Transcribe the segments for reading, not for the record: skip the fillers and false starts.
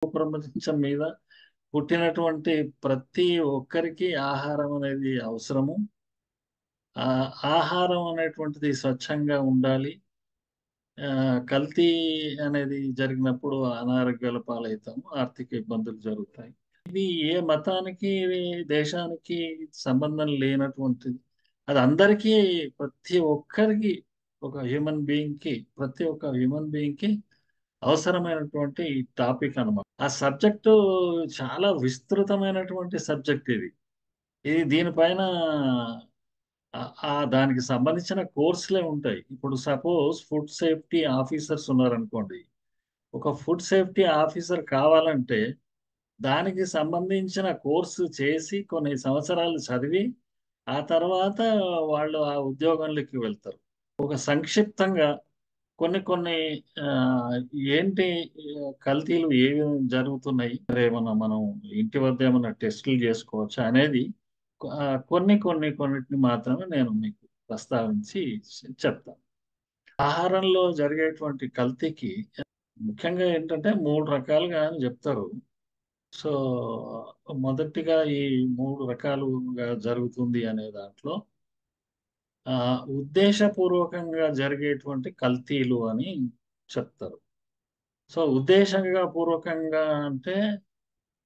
ప్రపంచం మీద పుట్టినటువంటి ప్రతి ఒక్కరికి ఆహారం అనేది అవసరము. ఆ ఆహారం అనేటువంటిది స్వచ్ఛంగా ఉండాలి. కల్తీ అనేది జరిగినప్పుడు అనారోగ్యాల పాలవుతాము. ఆర్థిక ఇబ్బందులు జరుగుతాయి. ఇది ఏ మతానికి, దేశానికి సంబంధం లేనటువంటిది. అది అందరికీ, ప్రతి ఒక్కరికి, ప్రతి ఒక్క హ్యూమన్ బీయింగ్‌కి అవసరమైనటువంటి టాపిక్ అన్నమాట. ఆ సబ్జెక్టు చాలా విస్తృతమైనటువంటి సబ్జెక్ట్ ఇది. దీనిపైన దానికి సంబంధించిన కోర్సులే ఉంటాయి. ఇప్పుడు సపోజ్ ఫుడ్ సేఫ్టీ ఆఫీసర్స్ ఉన్నారనుకోండి. ఒక ఫుడ్ సేఫ్టీ ఆఫీసర్ కావాలంటే, దానికి సంబంధించిన కోర్సు చేసి కొన్ని సంవత్సరాలు చదివి, ఆ తర్వాత వాళ్ళు ఆ ఉద్యోగంలోకి వెళ్తారు. ఒక సంక్షిప్తంగా కొన్ని కొన్ని ఆహ్, ఏంటి కల్తీలు ఏ విధంగా జరుగుతున్నాయి? ఏమన్నా మనం ఇంటి వద్ద ఏమన్నా టెస్టులు జేసుకోవచ్చా? అనేది కొన్నిటిని మాత్రమే నేను మీకు ప్రస్తావించి చెప్తాను. ఆహారంలో జరిగేటువంటి కల్తీకి ముఖ్యంగా ఏంటంటే 3 రకాలుగా అని జెప్తారు. సో, మొదటిగా ఈ 3 రకాలుగా జరుగుతుంది అనే దాంట్లో ఉద్దేశపూర్వకంగా జరిగేటువంటి కల్తీలు అని చెప్తారు. సో, పూర్వకంగా అంటే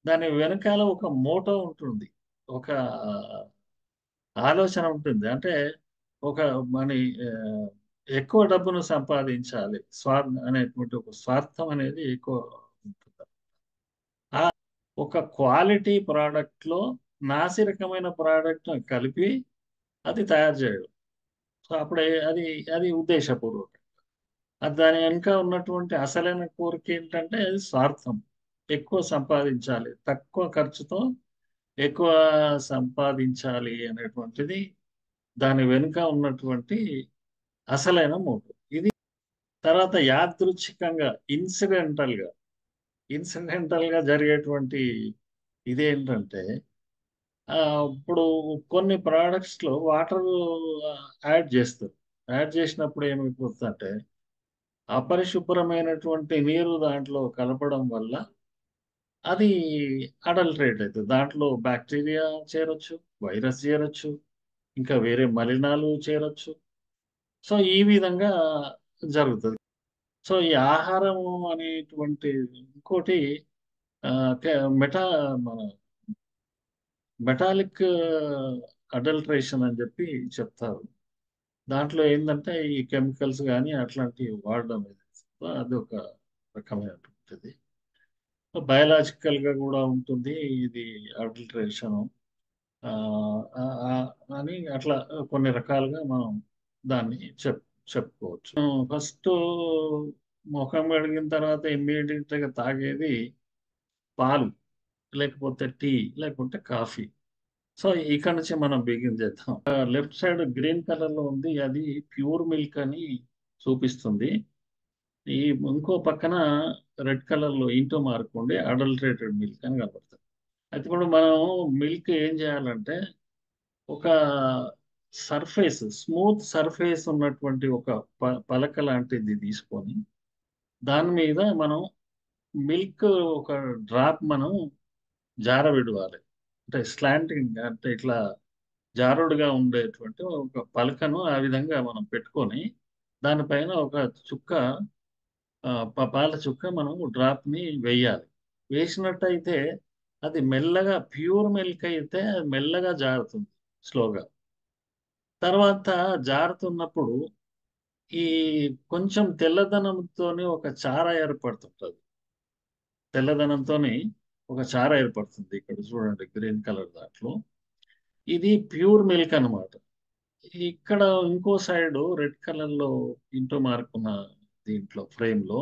దాని వెనకాల ఒక మోటో ఉంటుంది. ఒక ఆలోచన ఉంటుంది. అంటే ఒక మని ఆహ్, ఎక్కువ డబ్బును సంపాదించాలి. అనేటువంటి ఒక స్వార్థం అనేది ఎక్కువ ఉంటుంది. ఆ ఒక క్వాలిటీ ప్రొడక్ట్‌లో నాసిరకమైన ప్రొడక్ట్‌ని కలిపి అది తయారు చేయడం. సో, అప్పుడే అది అది ఉద్దేశపూర్వకం. దాని వెనక ఉన్నటువంటి అసలైన కోరికేంటంటే అది స్వార్థం. ఎక్కువ సంపాదించాలి. తక్కువ ఖర్చుతో ఎక్కువ సంపాదించాలి అనేటువంటిది దాని వెనుక ఉన్నటువంటి అసలైన మోటివ్. ఇది తర్వాత యాదృచ్ఛికంగా, ఇన్సిడెంటల్‌గా జరిగేటువంటి ఇదేంటంటే ఇప్పుడు కొన్ని ప్రొడక్ట్స్‌లో వాటరు యాడ్ చేస్తారు. యాడ్ చేసినప్పుడు ఏమైపోతుందంటే అపరిశుభ్రమైనటువంటి నీరు దాంట్లో కలపడం వల్ల అది అడల్టరేట్ అయితది. దాంట్లో బాక్టీరియా చేరొచ్చు, వైరస్ చేరొచ్చు, ఇంకా వేరే మలినాలు చేరొచ్చు. సో, ఈ విధంగా జరుగుతది. సో, ఈ ఆహారము అనేటువంటి ఇంకోటి ఆహ్, కె మెటా మన మెటాలిక్ అడల్టరేషన్ అని జెప్పి చెప్తారు. దాంట్లో ఏందంటే ఈ కెమికల్స్ గాని అట్లాంటివి వాడడం ఏదైతే అదొక రకమైనటువంటిది. బయోలాజికల్‌గా గూడా ఉంటుంది. ఇది అడల్టరేషను. అని అట్లా కొన్ని రకాలుగా మనం దాన్ని చెప్పుకోవచ్చు. ఫస్టు మొఖం కడిగిన తర్వాత ఇమ్మీడియేట్‌గా తాగేది పాలు, లేకపోతే టీ, లేకుంటే కాఫీ. సో, ఇక్కడి నుంచి మనం బిగిన్ చేద్దాం. లెఫ్ట్ సైడ్ గ్రీన్ కలర్‌లో ఉంది. అది ప్యూర్ మిల్క్ అని చూపిస్తుంది. ఈ ఇంకో పక్కన రెడ్ కలర్‌లో ఇంటూ మార్క్ ఉండి అడల్టరేటెడ్ మిల్క్ అని కనపడుతుంది. అయితే ఇప్పుడు మనం మిల్క్ ఏం చేయాలంటే, ఒక స్మూత్ సర్ఫేస్ ఉన్నటువంటి ఒక పలక లాంటిది తీసుకొని, దాని మీద మనం మిల్క్ ఒక డ్రాప్ మనం జారవిడవాలి. అంటే స్లాంటింగ్ అంటే ఇట్లా జారుడుగా ఉండేటువంటి ఒక పలకను ఆ విధంగా మనం పెట్టుకొని, దానిపైన ఒక చుక్క పాల చుక్క మనం డ్రాప్‌ని వెయ్యాలి. వేసినట్టయితే అది మెల్లగా ప్యూర్ మిల్క్ అయితే అది మెల్లగా జారుతుంది స్లోగా. తర్వాత జారుతున్నప్పుడు ఈ కొంచెం తెల్లదనంతోని ఒక చార ఏర్పడుతుంటది. తెల్లదనంతోని ఒక చార ఏర్పడుతుంది. ఇక్కడ చూడండి గ్రీన్ కలర్ దాంట్లో. ఇది ప్యూర్ మిల్క్ అన్నమాట. ఇక్కడ ఇంకో సైడు రెడ్ కలర్‌లో ఇంటూ మార్క్ ఉన్న దీంట్లో ఫ్రేమ్‌లో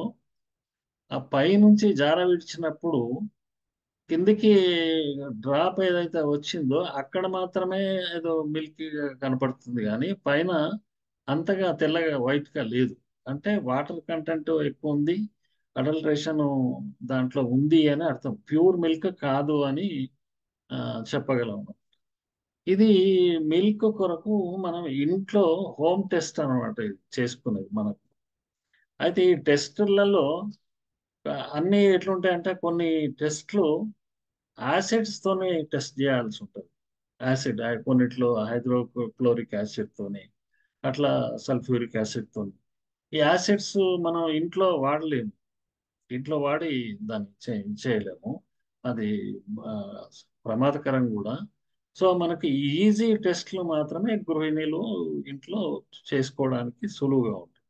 ఆ పైనుంచి జార విడిచినప్పుడు కిందకి డ్రాప్ ఏదైతే వచ్చిందో అక్కడ మాత్రమే ఏదో మిల్కీగా కనపడుతుంది గానీ, పైన అంతగా తెల్లగా వైట్‌గా లేదు. అంటే వాటర్ కంటెంట్ ఎక్కువుంది. అడల్టరేషను దాంట్లో ఉంది అని అర్థం. ప్యూర్ మిల్క్ కాదు అని చెప్పగలం. ఇది మిల్క్ కొరకు మనం ఇంట్లో హోమ్ టెస్ట్ అన్నమాట ఇది చేసుకునేది మనం. అయితే ఈ టెస్టులలో అన్నీ ఎట్లుంటాయంటే కొన్ని టెస్ట్లు యాసిడ్స్ తోని టెస్ట్ చేయాల్సి ఉంటుంది. కొన్నిట్లో హైడ్రోక్లోరిక్ యాసిడ్ తోని, అట్లా సల్ఫ్యూరిక్ యాసిడ్ తోని. ఈ యాసిడ్స్ మనం ఇంట్లో వాడలేము. ఇంట్లో వాడి దాన్ని చేయలేము. అది ఆ, ప్రమాదకరం కూడా. సో మనకి ఈజీ టెస్ట్లు మాత్రమే గృహిణులు ఇంట్లో చేసుకోవడానికి సులువుగా ఉంటుంది.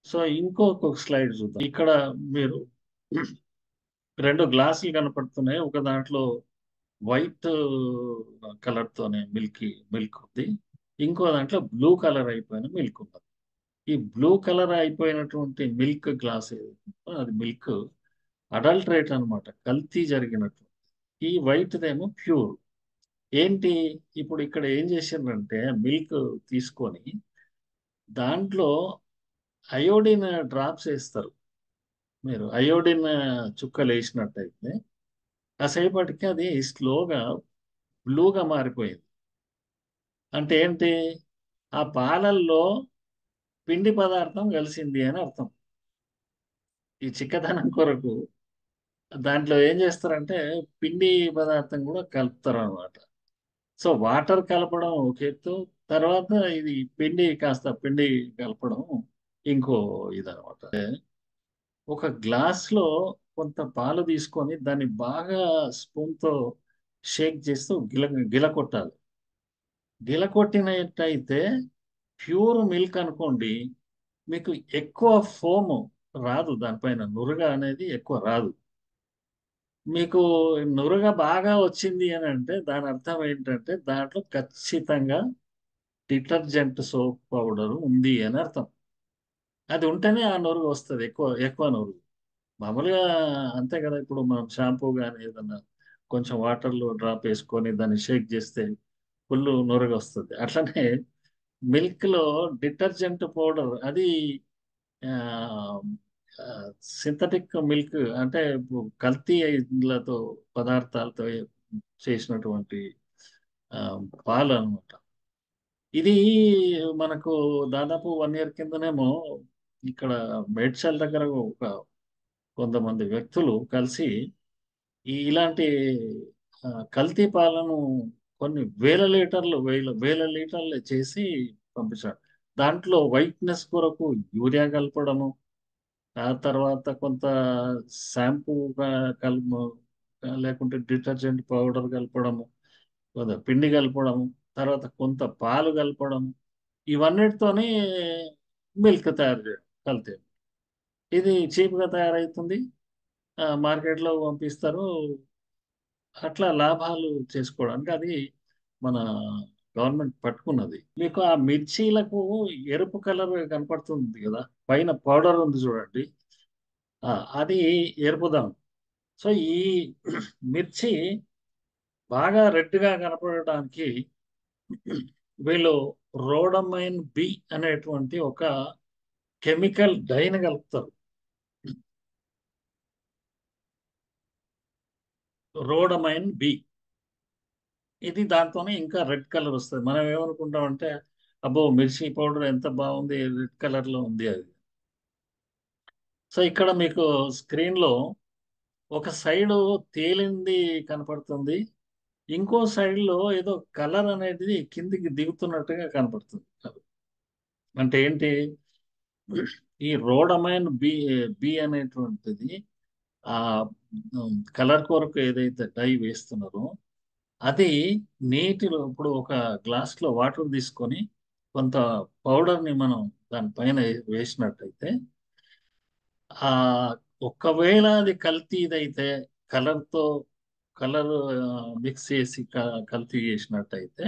సో ఇంకొక స్లైడ్ చూద్దాం. ఇక్కడ మీరు రెండు గ్లాసులు కనపడుతున్నాయి. ఒక దాంట్లో వైట్ కలర్ తోనే మిల్క్ ఉంది. ఇంకో దాంట్లో బ్లూ కలర్ అయిపోయిన మిల్క్ ఉంది. ఈ బ్లూ కలర్ అయిపోయినటువంటి మిల్క్ గ్లాస్ ఏదైతుందో అది మిల్క్ అడల్టరేట్ అన్నమాట, కల్తీ జరిగినట్టు. ఈ వైట్ దేమో ప్యూర్. ఏంటి, ఇప్పుడు ఇక్కడ ఏం చేసిండ్రంటే మిల్క్ తీసుకొని దాంట్లో అయోడిన్ డ్రాప్స్ వేస్తారు. మీరు అయోడిన్ చుక్కలు వేసినట్టయితే కాసేపటికి అది స్లోగా బ్లూగా మారిపోయింది. అంటే ఏంటి, ఆ పాలల్లో పిండి పదార్థం కలిసింది అని అర్థం. ఈ చిక్కదనం కొరకు దాంట్లో ఏం చేస్తారంటే పిండి పదార్థం కూడా కలుపుతారు అనమాట. సో వాటర్ కలపడం ఒక ఎత్తు, తర్వాత ఇది పిండి కలపడం ఇంకో ఇదనమాట. ఒక గ్లాస్లో కొంత పాలు తీసుకొని దాన్ని బాగా స్పూన్తో షేక్ చేస్తూ గిల కొట్టాలి. గిల కొట్టినట్టయితే ప్యూర్ మిల్క్ అనుకోండి, మీకు ఎక్కువ ఫోమ్ రాదు, దానిపైన నురగ అనేది ఎక్కువ రాదు. మీకు నురగ బాగా వచ్చింది అని అంటే దాని అర్థం ఏంటంటే దాంట్లో ఖచ్చితంగా డిటర్జెంట్ సోప్ పౌడర్ ఉంది అని అర్థం. అది ఉంటేనే ఆ నురుగు వస్తుంది, ఎక్కువ ఎక్కువ నురుగు. మామూలుగా అంతే కదా, ఇప్పుడు మనం షాంపూ కానీ ఏదన్నా కొంచెం వాటర్లో డ్రాప్ వేసుకొని దాన్ని షేక్ చేస్తే ఫుల్ నురగ వస్తుంది. అట్లనే మిల్క్లో డిటర్జెంట్ పౌడర్ అది సింథటిక్ మిల్క్ అంటే ఇప్పుడు కల్తీలతో పదార్థాలతో చేసినటువంటి ఆ, పాలు అన్నమాట. ఇది మనకు దాదాపు 1 ఇయర్ కిందనేమో ఇక్కడ మేడ్చల్ దగ్గర కొంతమంది వ్యక్తులు కలిసి ఇలాంటి కల్తీ పాలను కొన్ని వేల వేల లీటర్లు చేసి పంపించారు. దాంట్లో వైట్నెస్ కొరకు యూరియా కలపడము, ఆ తర్వాత కొంత షాంపూ కలుపు, లేకుంటే డిటర్జెంట్ పౌడర్ కలపడము, కొంత పిండి కలపడము, తర్వాత కొంత పాలు కలపడం, ఇవన్నిటితోని మిల్క్ తయారు చేయడం కల్తీ. ఇది చీప్గా తయారవుతుంది, మార్కెట్లో పంపిస్తారు. అట్లా లాభాలు చేసుకోవడానికి అది మన గవర్నమెంట్ పట్టుకున్నది. మీకు ఆ మిర్చీలకు ఎరుపు కలర్ కనపడుతుంది కదా, పైన పౌడర్ ఉంది చూడండి, ఆ, అది ఎరుపుదాం. సో ఈ మిర్చి బాగా రెడ్గా కనపడడానికి వీళ్ళు రోడమైన్ బి అనేటువంటి ఒక కెమికల్ డైని కలుపుతారు. రోడమైన్ బి, ఇది దాంతోనే ఇంకా రెడ్ కలర్ వస్తుంది. మనం ఏమనుకుంటాం అంటే అబ్బో మిర్చి పౌడర్ ఎంత బాగుంది, రెడ్ కలర్ లో ఉంది అది. సో ఇక్కడ మీకు స్క్రీన్ లో ఒక సైడ్ తేలింది కనపడుతుంది, ఇంకో సైడ్ లో ఏదో కలర్ అనేది కిందికి దిగుతున్నట్టుగా కనపడుతుంది. అంటే ఏంటి, ఈ రోడమైన్ బి అనేటువంటిది ఆ కలర్ కొరకు ఏదైతే డై వేస్తున్నారో అది నీటిలో, ఇప్పుడు ఒక గ్లాస్ లో వాటర్ తీసుకొని కొంత పౌడర్ ని మనం దానిపైన వేసినట్టయితే, ఆ ఒకవేళ అది కల్తీదైతే కలర్ తో కలర్ మిక్స్ చేసి కల్తీ చేసినట్టయితే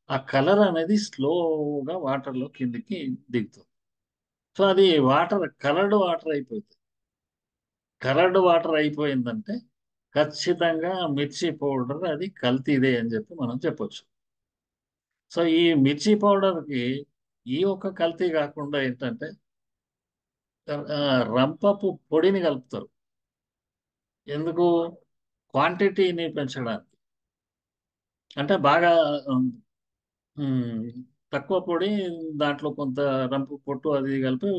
ఆ కలర్ అనేది స్లోగా వాటర్ లో కిందికి దిగుతుంది. సో అది కలర్డ్ వాటర్ అయిపోతుంది. కలర్డ్ వాటర్ అయిపోయిందంటే ఖచ్చితంగా మిర్చి పౌడర్ అది కల్తీదే అని చెప్పి మనం చెప్పొచ్చు. సో ఈ మిర్చి పౌడర్కి ఈ ఒక్క కల్తీ కాకుండా ఏంటంటే ఆ, రంపపు పొడిని కలుపుతారు. ఎందుకు, క్వాంటిటీని పెంచడానికి. అంటే బాగా ఉమ్, ఉమ్, తక్కువ పొడి, దాంట్లో కొంత రంపు పొట్టు అది కలిపి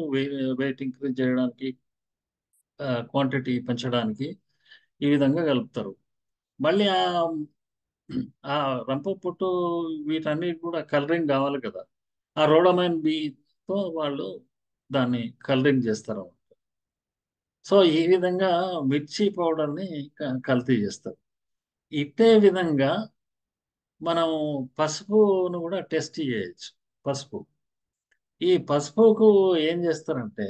వెయిట్ ఇంక్రీజ్ చేయడానికి క్వాంటిటీ పెంచడానికి ఈ విధంగా కలుపుతారు. మళ్ళీ ఆ రంప పొట్టు వీటన్నిటి కూడా కలరింగ్ కావాలి కదా! ఆ రోడమైన్ బితో వాళ్ళు దాన్ని కలరింగ్ చేస్తారు. సో, ఈ విధంగా మిర్చి పౌడర్‌ని కల్తీ చేస్తారు. ఇదే విధంగా మనం పసుపును కూడా టెస్ట్ చేయొచ్చు. పసుపు. ఈ పసుపుకు ఏం చేస్తారంటే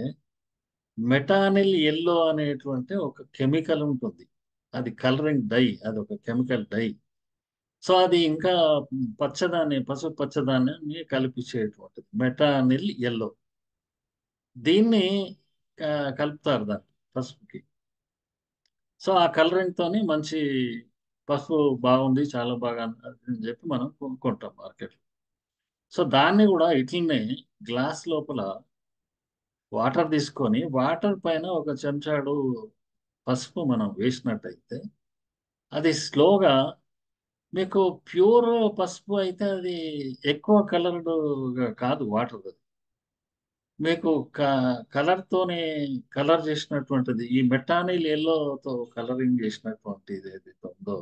మెటానిల్ యెల్లో అనేటువంటి ఒక కెమికల్ ఉంటుంది. అది కలరింగ్ డై. అదొక కెమికల్ డై. సో, అది ఇంకా పసుపు పచ్చదనాన్ని కల్పించేటువంటిది. Metanil yellow. దీన్ని కలుపుతారు దాంట్లో పసుపుకి. సో, ఆ కలరింగ్‌తోని మంచి పసుపు బాగుంది. చాలా బాగా అని చెప్పి మనం కొంటాం మార్కెట్‌లో. సో, దాన్ని గూడా ఇట్లనే గ్లాస్ లోపల వాటర్ తీసుకొని, వాటర్ పైన ఒక చెంచాడు పసుపు మనం వేసినట్టయితే, అది స్లోగా మీకు ప్యూర్ పసుపు అయితే అది ఎక్కువ కలర్డ్‌గా కాదు వాటర్ అది. మీకు కలర్‌తోని కలర్ చేసినటువంటిది ఈ మెటానిల్ యెల్లోతో కలరింగ్ చేసినటువంటిది ఏదైతే ఉందో,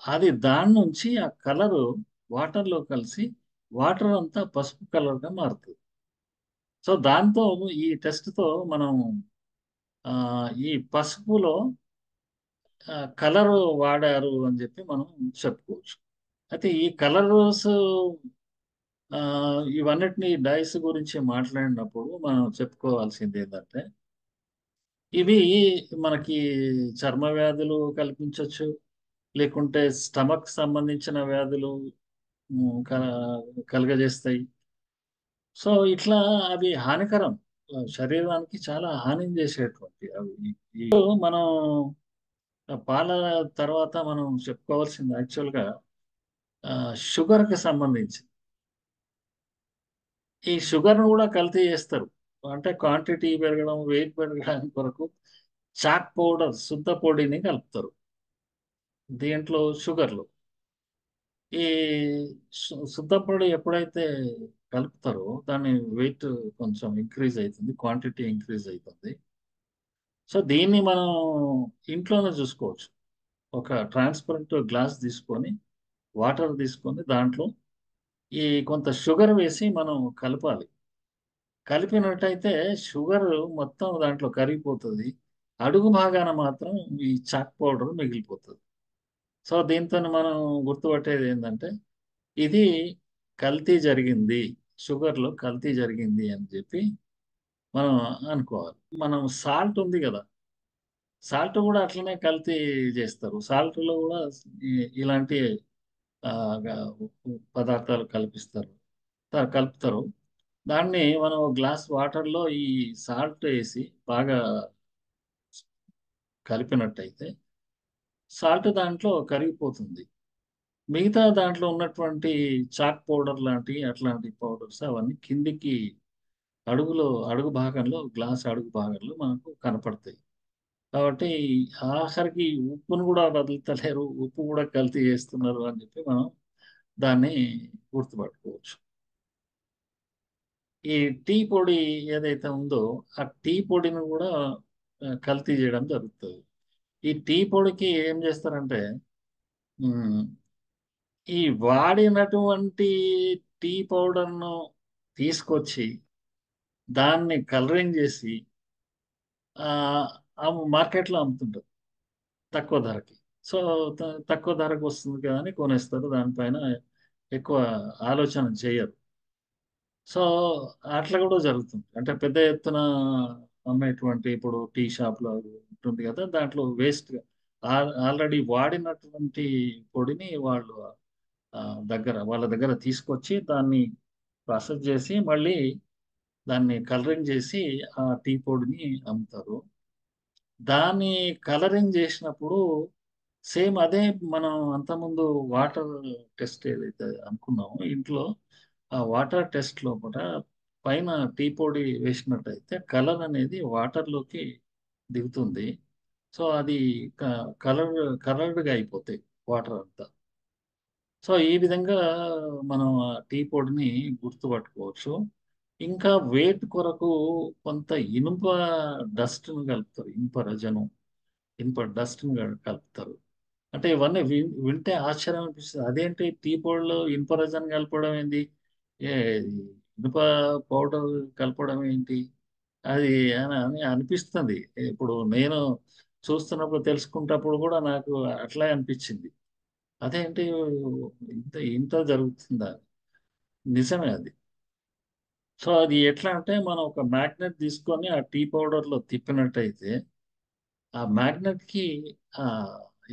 అది దాని నుంచి ఆ కలరు వాటర్‌లో కలిసి వాటర్ అంతా పసుపు కలర్‌గా మారుతది. సో, దాంతో ఈ టెస్ట్‌తో మనం ఈ పసుపులో కలరు వాడారు అని చెప్పి మనం చెప్పుకోవచ్చు. అయితే ఈ కలర్స్ ఇవన్నిటిని డైస్ గురించి మాట్లాడినప్పుడు మనం చెప్పుకోవాల్సిందేంటంటే, ఇవి మనకి చర్మ వ్యాధులు కల్పించొచ్చు. లేకుంటే స్టమక్ సంబంధించిన వ్యాధులు హ్మ్. కలుగజేస్తాయి. సో, ఇట్లా అవి హానికరం. శరీరానికి చాలా హానిని చేసేటువంటివి అవి. మనం పాల తర్వాత మనం చెప్పుకోవాల్సింది యాక్చువల్‌గా షుగర్‌కి సంబంధించి. ఈ షుగర్‌ని గూడా కల్తీ చేస్తారు. అంటే క్వాంటిటీ పెరగడం, వెయిట్ పెరగడానికి కొరకు చాక్ పౌడర్ సుద్ద పొడిని కలుపుతారు. దీంట్లో షుగర్‌లో. ఈ సుద్ద పొడి ఎప్పుడైతే కలుపుతారో దాని వెయిట్ కొంచెం ఇంక్రీజ్ అయితుంది. క్వాంటిటీ ఇంక్రీజ్ అయితుంది. సో, దీన్ని మనం ఇంట్లోనే చూసుకోవచ్చు. ఒక ట్రాన్స్‌పరెంట్ గ్లాస్ తీసుకొని, వాటర్ తీసుకొని దాంట్లో ఈ కొంత షుగర్ వేసి మనం కలపాలి. కలిపినట్టయితే షుగర్ మొత్తం దాంట్లో కరిగిపోతది. అడుగు భాగాన మాత్రం ఈ చాక్ పౌడర్ మిగిలిపోతది. సో, దీంతోని మనం గుర్తుపట్టేదేందంటే, ఇది కల్తీ జరిగింది. షుగర్‌లో కల్తీ జరిగింది అని జెప్పి మనం అనుకోవాలి. మనం సాల్ట్ ఉంది గదా! సాల్ట్ గూడా అట్లనే కల్తీ జేస్తారు. సాల్ట్‌లో గూడా ఇ ఇలాంటి ఆహ్, గ పదార్థాలు కలుపుతారు. దాన్ని మనం గ్లాస్ వాటర్‌లో ఈ సాల్ట్ ఏసి బాగా కలిపినట్టయితే, సాల్ట్ దాంట్లో కరిగిపోతుంది. మిగతా దాంట్లో ఉన్నటువంటి చాక్ పౌడర్ లాంటి అట్లాంటి పౌడర్స్ అవన్నీ కిందికి అడుగు భాగంలో గ్లాస్ అడుగు భాగంలో మనకు కనపడతాయి. కాబట్టి ఆఖరికి ఉప్పును గూడా వదులుతలేరు. ఉప్పు గూడా కల్తీ చేస్తున్నారు అని చెప్పి మనం దాన్ని గుర్తుపట్టుకోవచ్చు. ఈ టీ పొడి ఏదైతే ఉందో, ఆ టీ పొడిని గూడా కల్తీ చేయడం జరుగుతది. ఈ టీ పొడికి ఏం చేస్తారంటే హ్మ్. ఈ వాడినటువంటి టీ పౌడర్‌ను తీసుకొచ్చి, దాన్ని కలరింగ్ జేసి మార్కెట్‌లో అమ్ముతుంటారు తక్కువ ధరకి. సో, త తక్కువ ధరకొస్తుంది కదా! అని కొనేస్తారు. దానిపైన ఎక్కువ ఆలోచన చేయరు. సో, అట్లా గూడా జరుగుతుంది. అంటే పెద్ద ఎత్తున అమ్మేటువంటి ఇప్పుడు టీ షాప్‌లో ఉంటుంది గదా! దాంట్లో వేస్ట్‌గా ఆల్రెడీ వాడినటువంటి పొడిని వాళ్ళు వాళ్ళ దగ్గర తీసుకొచ్చి దాన్ని ప్రాసెస్ జేసి మళ్ళీ దాన్ని కలరింగ్ జేసి ఆ టీ పొడిని అమ్ముతారు. దాన్ని కలరింగ్ జేసినప్పుడు సేమ్ అదే మనం అంతకుముందు వాటర్ టెస్ట్ ఏదైతే అనుకున్నామో ఇంట్లో ఆ వాటర్ టెస్ట్ లోపట పైన టీ పొడి వేసినట్టయితే కలర్ అనేది వాటర్‌లోకి దిగుతుంది. సో, అది క కలర్ కలర్డ్‌గా అయిపోతాయి వాటర్ అంతా. సో, ఈ విధంగా మనం ఆ టీ పొడిని గుర్తుపట్టుకోవచ్చు. ఇంకా వెయిట్ కొరకు కొంత ఇనుప డస్ట్‌ని కలుపుతారు. ఇనుప రజను, ఇనుప డస్ట్‌ని కలుపుతారు. అంటే ఇవన్నీ వింటే ఆశ్చర్యం అనిపిస్తది. అదేంటి టీ పొడిలో ఇనుప రసాయనం కలపడం ఏంది? ఏ ఇనుప పౌడర్ కలపడం ఏంటి? అది అని అనిపిస్తుంది. ఇప్పుడు నేను చూస్తున్నప్పుడు, తెలుసుకున్నప్పుడు కూడా నాకు అట్లే అనిపించింది. అదేంటి ఇంత ఇంత జరుగుతుందా? నిజమే అది. సో, అది ఎట్లా అంటే మనం ఒక మ్యాగ్నెట్ తీసుకొని ఆ టీ పౌడర్‌లో తిప్పినట్టయితే, ఆ మ్యాగ్నెట్‌కి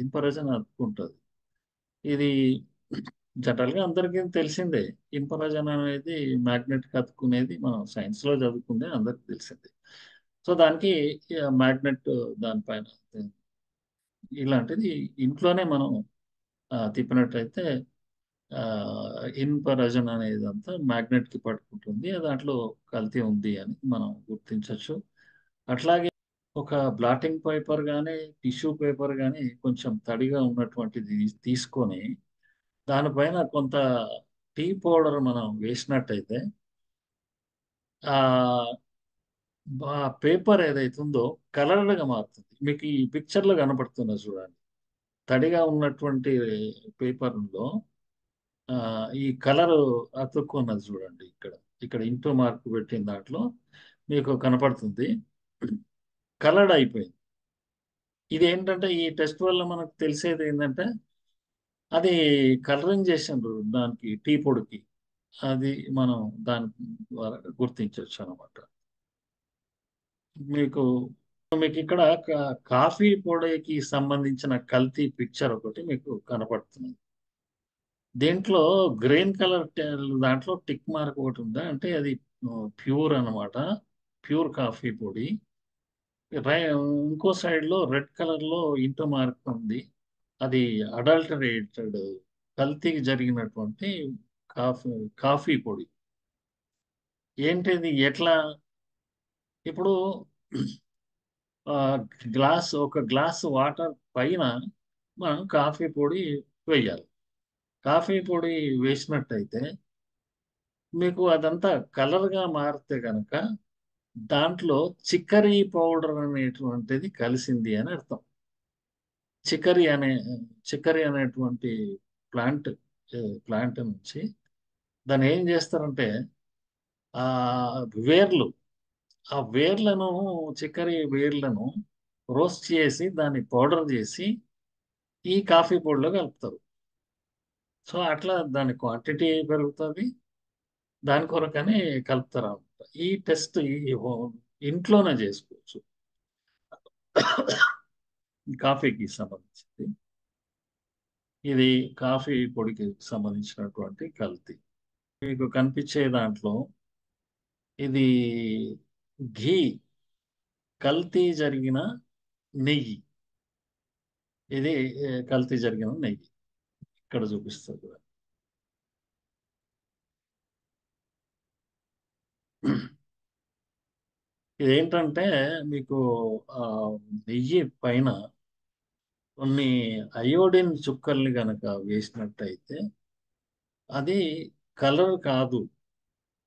ఇనుప రసాయనం అతుక్కుంటది. ఇది జనరల్‌గా అందరికీ తెలిసిందే. ఇన్ఫ్రారెడ్ అనేది మ్యాగ్నెట్‌కి అతుక్కునేది మనం సైన్స్‌లో చదువుకుందే అందరికి తెలిసిందే. సో, దానికి మ్యాగ్నెట్ దానిపైన ఇలాంటిది ఇంట్లోనే మనం తిప్పినట్టయితే ఇనుప రజన్ అనేదంతా మ్యాగ్నెట్‌కి పట్టుకుంటుంది. దాంట్లో కల్తీ ఉంది అని మనం గుర్తించొచ్చు. అట్లాగే ఒక బ్లాటింగ్ పేపర్ గాని, టిష్యూ పేపర్ గాని కొంచెం తడిగా ఉన్నటువంటిది తీసుకొని దానిపైన కొంత టీ పౌడర్ మనం వేసినట్టయితే, ఆహ్, ఆ పేపర్ ఏదైతే ఉందో కలర్డ్‌గా మారుతుంది. మీకు ఈ పిక్చర్‌లో కనపడుతున్నది చూడండి. తడిగా ఉన్నటువంటి పేపర్‌లో ఈ కలరు అతుక్కున్నది చూడండి ఇక్కడ. ఇక్కడ ఇంటూ మార్క్ పెట్టిన దాంట్లో మీకు కనపడుతుంది. కలర్డ్ అయిపోయింది. ఇదేంటంటే ఈ టెస్ట్ వల్ల మనకు తెలిసేదేంటంటే, అది కలరింగ్ చేసిండ్రు దానికి టీ పొడికి. అది మనం దాని ద్వారా గుర్తించొచ్చనమాట. మీకు మీకిక్కడ కాఫీ పొడికి సంబంధించిన కల్తీ పిక్చర్ ఒకటి మీకు కనపడుతుంది. దీంట్లో గ్రీన్ కలర్ దాంట్లో టిక్ మార్క్ ఒకటుందా అంటే అది ప్యూర్ అనమాట. ప్యూర్ కాఫీ పొడి. ఇంకో సైడ్‌లో రెడ్ కలర్‌లో ఇంటూ మార్క్ ఉంది. అది అడల్టరేటెడ్ కల్తీ జరిగినటువంటి కాఫీ కాఫీ పొడి. ఏంటిది ఎట్లా? ఇప్పుడు ఆహ్, ఒక గ్లాస్ వాటర్ పైన మనం కాఫీ పొడి వేయాలి. కాఫీ పొడి వేసినట్టయితే మీకు అదంతా కలర్‌గా మారితే గనక దాంట్లో చిక్కరీ పౌడర్ అనేటువంటిది కలిసింది అని అర్థం. చిక్కరీ అనే చిక్కరీ అనేటువంటి ప్లాంట్ ప్లాంట్ నుంచి దాన్నేం జేస్తారంటే వేర్లు ఆ వేర్లను చిక్కరి వేర్లను రోస్ట్ చేసి దాన్ని పౌడర్ జేసి ఈ కాఫీ పొడిలో కలుపుతారు. సో, అట్లా దాని క్వాంటిటీ పెరుగుతది. దాని కొరకని కలుపుతారనమాట. ఈ టెస్ట్ ఈ హో ఇంట్లోనే జేసుకోవచ్చు. కాఫీకి సంబంధించింది. ఇది కాఫీ పొడికి సంబంధించినటువంటి కల్తీ. మీకు కనిపించే దాంట్లో ఇది ఘీ కల్తీ జరిగిన నెయ్యి. ఇది కల్తీ జరిగిన నెయ్యి. ఇక్కడ చూపిస్తది. ఇదేంటంటే మీకు ఆహ్, నెయ్యి పైన కొన్ని అయోడిన్ చుక్కల్ని గనక వేసినట్టయితే అది కలర్ కాదు.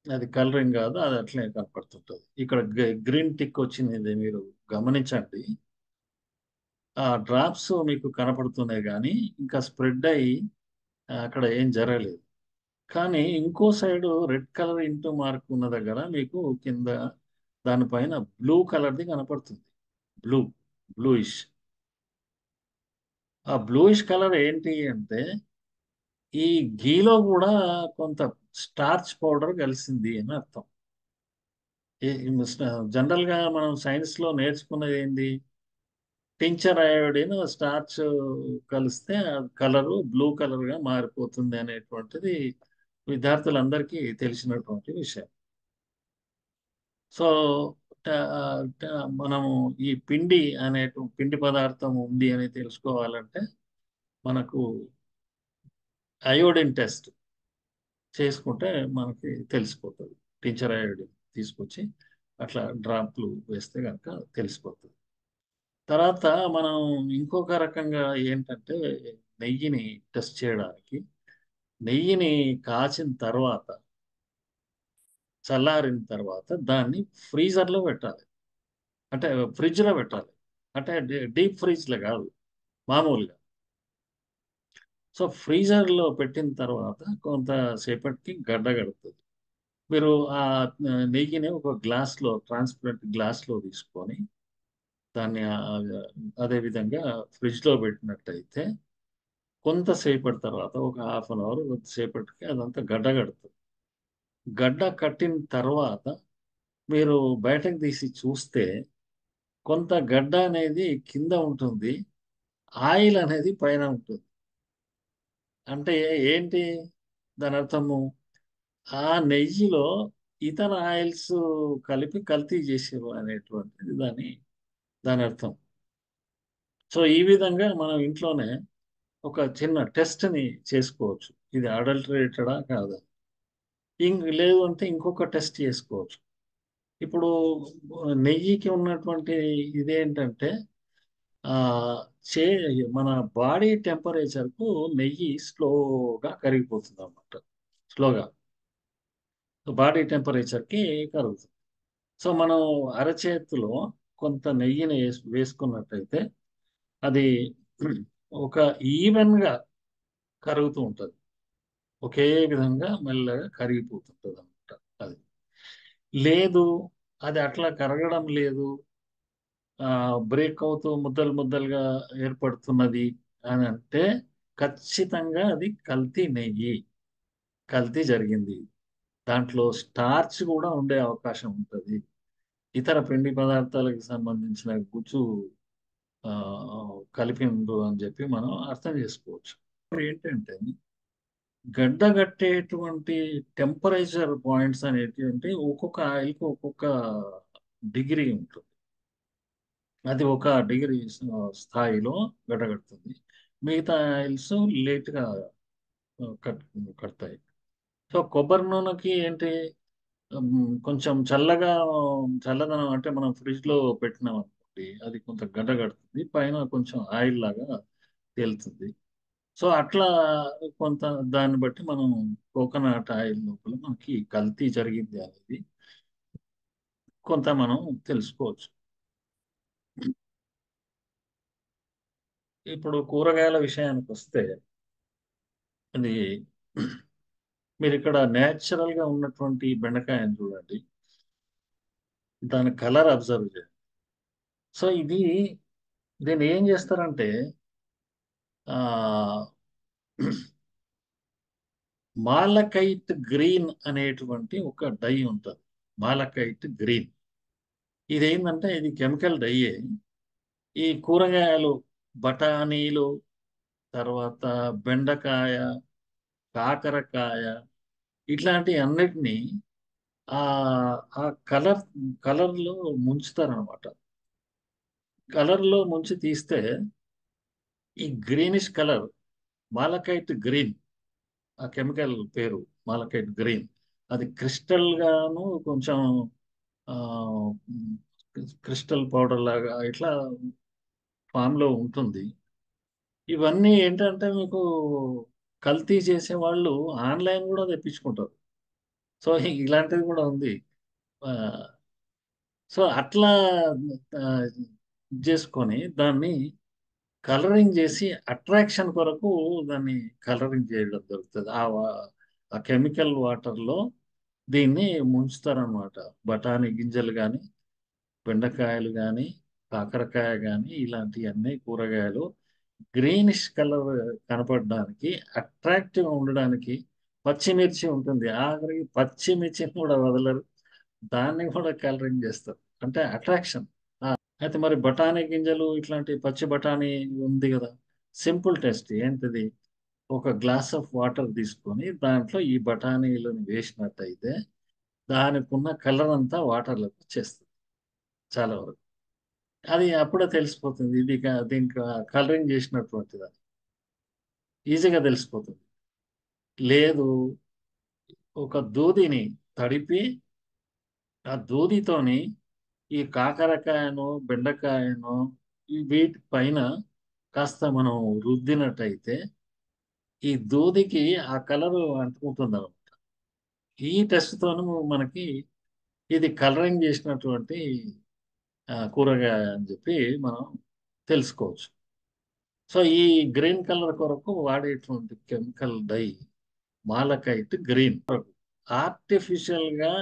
అది కలరింగ్ గాదు. అది అట్లే కనపడుతుంటది. ఇక్కడ గ్రీన్ టిక్ వచ్చింది మీరు గమనించండి. ఆ డ్రాప్స్ మీకు కనపడుతున్నాయి గానీ, ఇంకా స్ప్రెడ్ అయ్యి అక్కడ ఏం జరగలేదు. కానీ ఇంకో side red colour into mark ఉన్న దగ్గర మీకు కింద దాని పైన బ్లూ కలర్‌ది కనపడుతుంది. Blue, bluish. ఆ బ్లూయిష్ కలర్ ఏంటి అంటే, ఈ ఘీలో గూడా కొంత స్టార్చ్ పౌడర్ కలిసింది అని అర్థం. ఈ ఈ స్ జనరల్‌గా మనం సైన్స్‌లో నేర్చుకున్నదేంది? టించర్ అయోడిన్, స్టార్చ్ కలిస్తే కలరు బ్లూ కలర్‌గా మారిపోతుంది అనేటువంటిది విద్యార్థులందరికీ తెలిసినటువంటి విషయం. సో, ట ట మనము ఈ పిండి పదార్థం ఉంది అని తెలుసుకోవాలంటే మనకు అయోడిన్ టెస్ట్ చేసుకుంటే మనకి తెలిసిపోతది. టించర్ అయోడిన్ తీసుకొచ్చి అట్లా డ్రాప్‌లు వేస్తే గనక తెలిసిపోతది. తర్వాత మనం ఇంకొక రకంగా ఏంటంటే నెయ్యిని టెస్ట్ చేయడానికి నెయ్యిని కాచిన తర్వాత చల్లారిన తర్వాత దాన్ని ఫ్రీజర్లో పెట్టాలి. అంటే ఫ్రిడ్జ్లో పెట్టాలి. అంటే డీప్ ఫ్రిడ్జ్లో కాదు, మామూలుగా. సో ఫ్రీజర్లో పెట్టిన తర్వాత కొంతసేపటికి గడ్డ కడుతుంది. మీరు ఆ నెయ్యిని ఒక గ్లాస్లో, ట్రాన్స్పరెంట్ గ్లాస్లో తీసుకొని దాన్ని అదే విధంగా ఫ్రిడ్జ్లో పెట్టినట్టయితే కొంతసేపటి తర్వాత ఒక హాఫ్ అన్ అవర్ కొంతసేపటికి అదంతా గడ్డ కడుతుంది. గడ్డ కట్టిన తర్వాత మీరు బయటకు తీసి చూస్తే కొంత గడ్డ అనేది కింద ఉంటుంది, ఆయిల్ అనేది పైన ఉంటుంది. అంటే ఏంటి దాని అర్థము? ఆ నెయ్యిలో ఇతర ఆయిల్స్ కలిపి కల్తీ చేసారు అనేటువంటిది దాని అర్థం. సో ఈ విధంగా మనం ఇంట్లోనే ఒక చిన్న టెస్ట్ని చేసుకోవచ్చు. ఇది అడల్టరేటెడా కాదా, లేదు అంటే ఇంకొక టెస్ట్ చేసుకోవచ్చు. ఇప్పుడు నెయ్యికి ఉన్నటువంటి ఇదేంటంటే ఆ చే మన బాడీ టెంపరేచర్కు నెయ్యి స్లోగా కరిగిపోతుంది అన్నమాట. స్లోగా బాడీ టెంపరేచర్కి కరుగుతుంది. సో మనం అరచేతిలో కొంత నెయ్యిని వేసుకున్నట్టయితే అది ఒక ఈవెన్గా కరుగుతూ ఉంటుంది. ఒకే విధంగా మెల్లగా కరిగిపోతుంటుంది అన్నమాట. అది లేదు, అది అట్లా కరగడం లేదు, బ్రేక్ అవుతూ ముద్దలు ముద్దలుగా ఏర్పడుతున్నది అని అంటే ఖచ్చితంగా అది కల్తీ నెయ్యి, కల్తీ జరిగింది. దాంట్లో స్టార్చ్ కూడా ఉండే అవకాశం ఉంటుంది. ఇతర పిండి పదార్థాలకు సంబంధించిన గుజ్జు ఆ, కలిపిండ్రు అని చెప్పి మనం అర్థం చేసుకోవచ్చు. ఇప్పుడు ఏంటంటే గడ్డగట్టేటువంటి టెంపరేచర్ పాయింట్స్ అనేటువంటి ఒక్కొక్క ఆయిల్కి ఒక్కొక్క డిగ్రీ ఉంటుంది. అది ఒక డిగ్రీ స్థాయిలో గడ్డగడుతుంది. మిగతా ఆయిల్స్ లేట్గా కట్ కడతాయి. సో కొబ్బరి నూనెకి ఏంటి, కొంచెం చల్లదనం అంటే మనం ఫ్రిడ్జ్లో పెట్టినాం అనుకోండి, అది కొంత గడ్డ కడుతుంది, పైన కొంచెం ఆయిల్ లాగా తేలుతుంది. సో అట్లా కొంత దాన్ని బట్టి మనం కోకోనట్ ఆయిల్ లోపల మనకి కల్తీ జరిగింది అనేది కొంత మనం తెలుసుకోవచ్చు. ఇప్పుడు కూరగాయల విషయానికి వస్తే అది మీరు ఇక్కడ నేచురల్ గా ఉన్నటువంటి బెండకాయని చూడండి, దాని కలర్ అబ్జర్వ్ చేయండి. సో దీన్ని ఏం చేస్తారంటే ఆ మాలకైట్ గ్రీన్ అనేటువంటి ఒక డై ఉంటుంది. మాలకైట్ గ్రీన్, ఇదేంటంటే ఇది కెమికల్ డైయే. ఈ కూరగాయలు, బఠానీలు, తర్వాత బెండకాయ, కాకరకాయ, ఇట్లాంటి అన్నిటినీ ఆ ఆ కలర్లో ముంచుతారనమాట. కలర్లో ముంచి తీస్తే ఈ గ్రీనిష్ కలర్, మాలకైట్ గ్రీన్, ఆ కెమికల్ పేరు మాలకైట్ గ్రీన్, అది క్రిస్టల్ గాను కొంచెం ఆ, క్రిస్టల్ పౌడర్ లాగా ఇట్లా ఫామ్ లో ఉంటుంది. ఇవన్నీ ఏంటంటే మీకు కల్తీ చేసే వాళ్ళు ఆన్లైన్ కూడా తెప్పించుకుంటారు. సో ఇలాంటిది కూడా ఉంది. ఆ, సో అట్లా ఆ, చేసుకొని దాన్ని కలరింగ్ చేసి అట్రాక్షన్ కొరకు దాన్ని కలరింగ్ చేయడం జరుగుతుంది. ఆ కెమికల్ వాటర్లో దీన్ని ముంచుతారనమాట. బఠానీ గింజలు కానీ, బెండకాయలు కానీ, కాకరకాయ కానీ, ఇలాంటివన్నీ కూరగాయలు గ్రీనిష్ కలర్ కనపడడానికి, అట్రాక్టివ్ ఉండడానికి. పచ్చిమిర్చి ఉంటుంది, ఆఖరికి పచ్చిమిర్చిని కూడా వదలరు, దాన్ని కూడా కలరింగ్ చేస్తారు, అంటే అట్రాక్షన్. అయితే మరి బఠానీ గింజలు, ఇట్లాంటి పచ్చి బఠానీ ఉంది కదా, సింపుల్ టెస్ట్ ఏంటిది, ఒక గ్లాస్ ఆఫ్ వాటర్ తీసుకొని దాంట్లో ఈ బఠానీలను వేసినట్టయితే దానికి ఉన్న కలర్ అంతా వాటర్లోకి వచ్చేస్తుంది చాలా వరకు. అది అప్పుడే తెలిసిపోతుంది ఇది దీనికి కలరింగ్ చేసినటువంటిది, ఈజీగా తెలిసిపోతుంది. లేదు, ఒక దూదిని తడిపి ఆ దూదితోని ఈ కాకరకాయను, బెండకాయను, వీటి పైన కాస్త మనం రుద్దినట్టయితే ఈ దూదికి ఆ కలరు అంటుకుంటుంది అనమాట. ఈ టెస్ట్ తోను మనకి ఇది కలరింగ్ చేసినటువంటి కూరగాయ అని చెప్పి మనం తెలుసుకోవచ్చు. సో ఈ గ్రీన్ కలర్ కొరకు వాడేటువంటి కెమికల్ డై మాలకైట్ గ్రీన్. ఆర్టిఫిషియల్ గా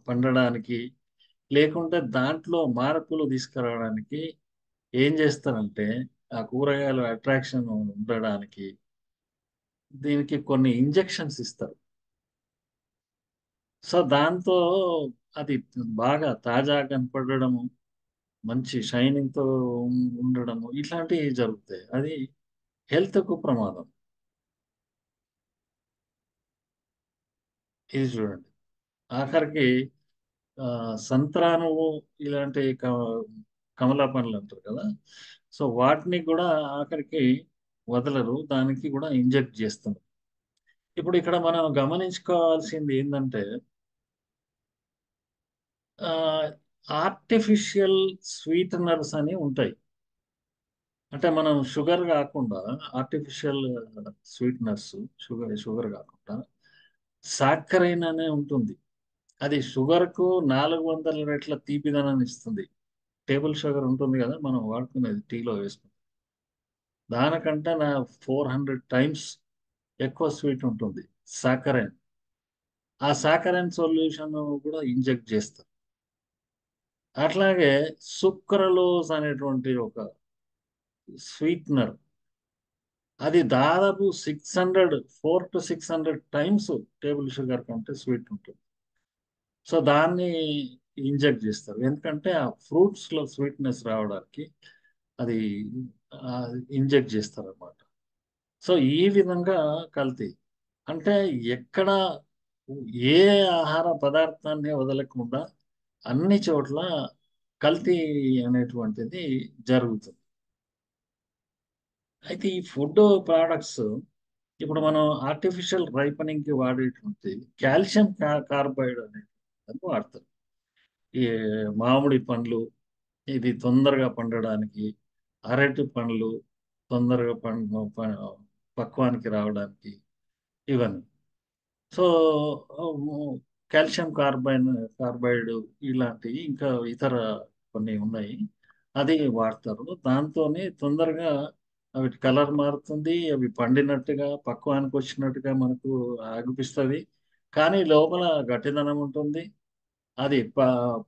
పండడానికి, లేకుంటే దాంట్లో మార్పులు తీసుకురావడానికి ఏం చేస్తారంటే, ఆ కూరగాయలు అట్రాక్షన్ ఉండడానికి దీనికి కొన్ని ఇంజెక్షన్స్ ఇస్తారు. సో దాంతో అది బాగా తాజాగా కనపడడము, మంచి షైనింగ్ తో ఉండడము, ఇట్లాంటివి జరుగుతాయి. అది హెల్త్ కు ప్రమాదం. ఇది చూడండి. ఆఖరికి సంత్రానము ఇలాంటి కమలా పండ్లు అంటారు కదా. సో వాటిని కూడా ఆఖరికి వదలరు, దానికి కూడా ఇంజెక్ట్ చేస్తున్నారు. ఇప్పుడు ఇక్కడ మనం గమనించుకోవాల్సింది ఏంటంటే, ఆర్టిఫిషియల్ స్వీటనర్స్ అని ఉంటాయి. అంటే మనం షుగర్ కాకుండా ఆర్టిఫిషియల్ స్వీట్నర్స్, షుగర్ షుగర్ కాకుండా సాక్కరైన్ అనే ఉంటుంది. అది షుగర్కు 400 రెట్ల తీపిదనాన్ని ఇస్తుంది. టేబుల్ షుగర్ ఉంటుంది కదా మనం వాడుకునేది టీలో వేసుకుంటాం, దానికంటే 400 టైమ్స్ ఎక్కువ స్వీట్ ఉంటుంది సాకరైన్. ఆ సాకరైన్ సొల్యూషన్ కూడా ఇంజెక్ట్ చేస్తారు. అట్లాగే సుక్రలోజ్ అనేటువంటి ఒక స్వీట్నర్, అది దాదాపు 400 to 600 టైమ్స్ టేబుల్ షుగర్ కంటే స్వీట్ ఉంటుంది. సో దాన్ని ఇంజెక్ట్ చేస్తారు, ఎందుకంటే ఆ ఫ్రూట్స్ లో స్వీట్నెస్ రావడానికి అది ఇంజెక్ట్ చేస్తారు అన్నమాట. సో ఈ విధంగా కల్తీ అంటే ఎక్కడ ఏ ఆహార పదార్థాన్ని వదలకుండా అన్ని చోట్ల కల్తీ అనేటువంటిది జరుగుతుంది. అయితే ఈ ఫుడ్ ప్రోడక్ట్స్, ఇప్పుడు మనం ఆర్టిఫిషియల్ రైపనింగ్ కి వాడేటువంటి కాల్షియం కార్బైడ్ అనేది వాడతారు. ఈ మామిడి పండ్లు ఇది తొందరగా పండడానికి, అరటి పండ్లు తొందరగా పక్వానికి రావడానికి, ఇవన్నీ. సో కాల్షియం కార్బైడ్ ఇలాంటివి ఇంకా ఇతర కొన్ని ఉన్నాయి, అది వాడతారు. దాంతోనే తొందరగా అవి కలర్ మారుతుంది, అవి పండినట్టుగా పక్వానికి వచ్చినట్టుగా మనకు అనిపిస్తుంది. కానీ లోపల గట్టిదనం ఉంటుంది. అది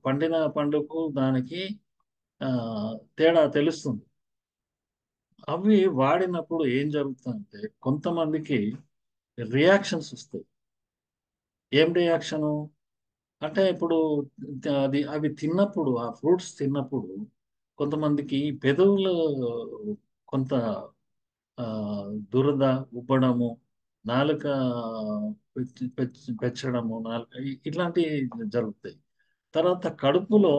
పండిన పండుకు దానికి ఆ, తేడా తెలుస్తుంది. అవి వాడినప్పుడు ఏం జరుగుతుందంటే కొంతమందికి రియాక్షన్స్ వస్తాయి. ఏం రియాక్షను అంటే ఇప్పుడు అవి తిన్నప్పుడు, ఆ ఫ్రూట్స్ తిన్నప్పుడు కొంతమందికి పెదవులు కొంత ఆ, దురద, ఉబ్బడము, నాలుక పెచ్చడము, నాలుక ఇట్లాంటివి జరుగుతాయి. తర్వాత కడుపులో,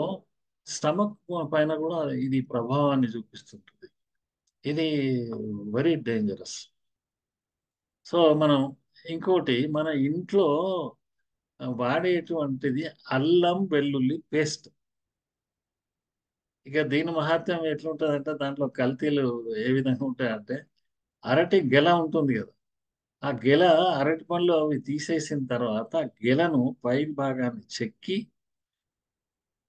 స్టమక్ పైన కూడా ఇది ప్రభావాన్ని చూపిస్తుంటుంది. ఇది వెరీ డేంజరస్. సో మనం ఇంకోటి మన ఇంట్లో వాడేటువంటిది అల్లం వెల్లుల్లి పేస్ట్. ఇక దీని మహత్యం ఎట్లుంటుందంటే, దాంట్లో కల్తీలు ఏ విధంగా ఉంటాయంటే, అరటి గెల ఉంటుంది కదా, ఆ గెల, అరటి పండ్లు అవి తీసేసిన తర్వాత ఆ గెలను పై భాగాన్ని చెక్కి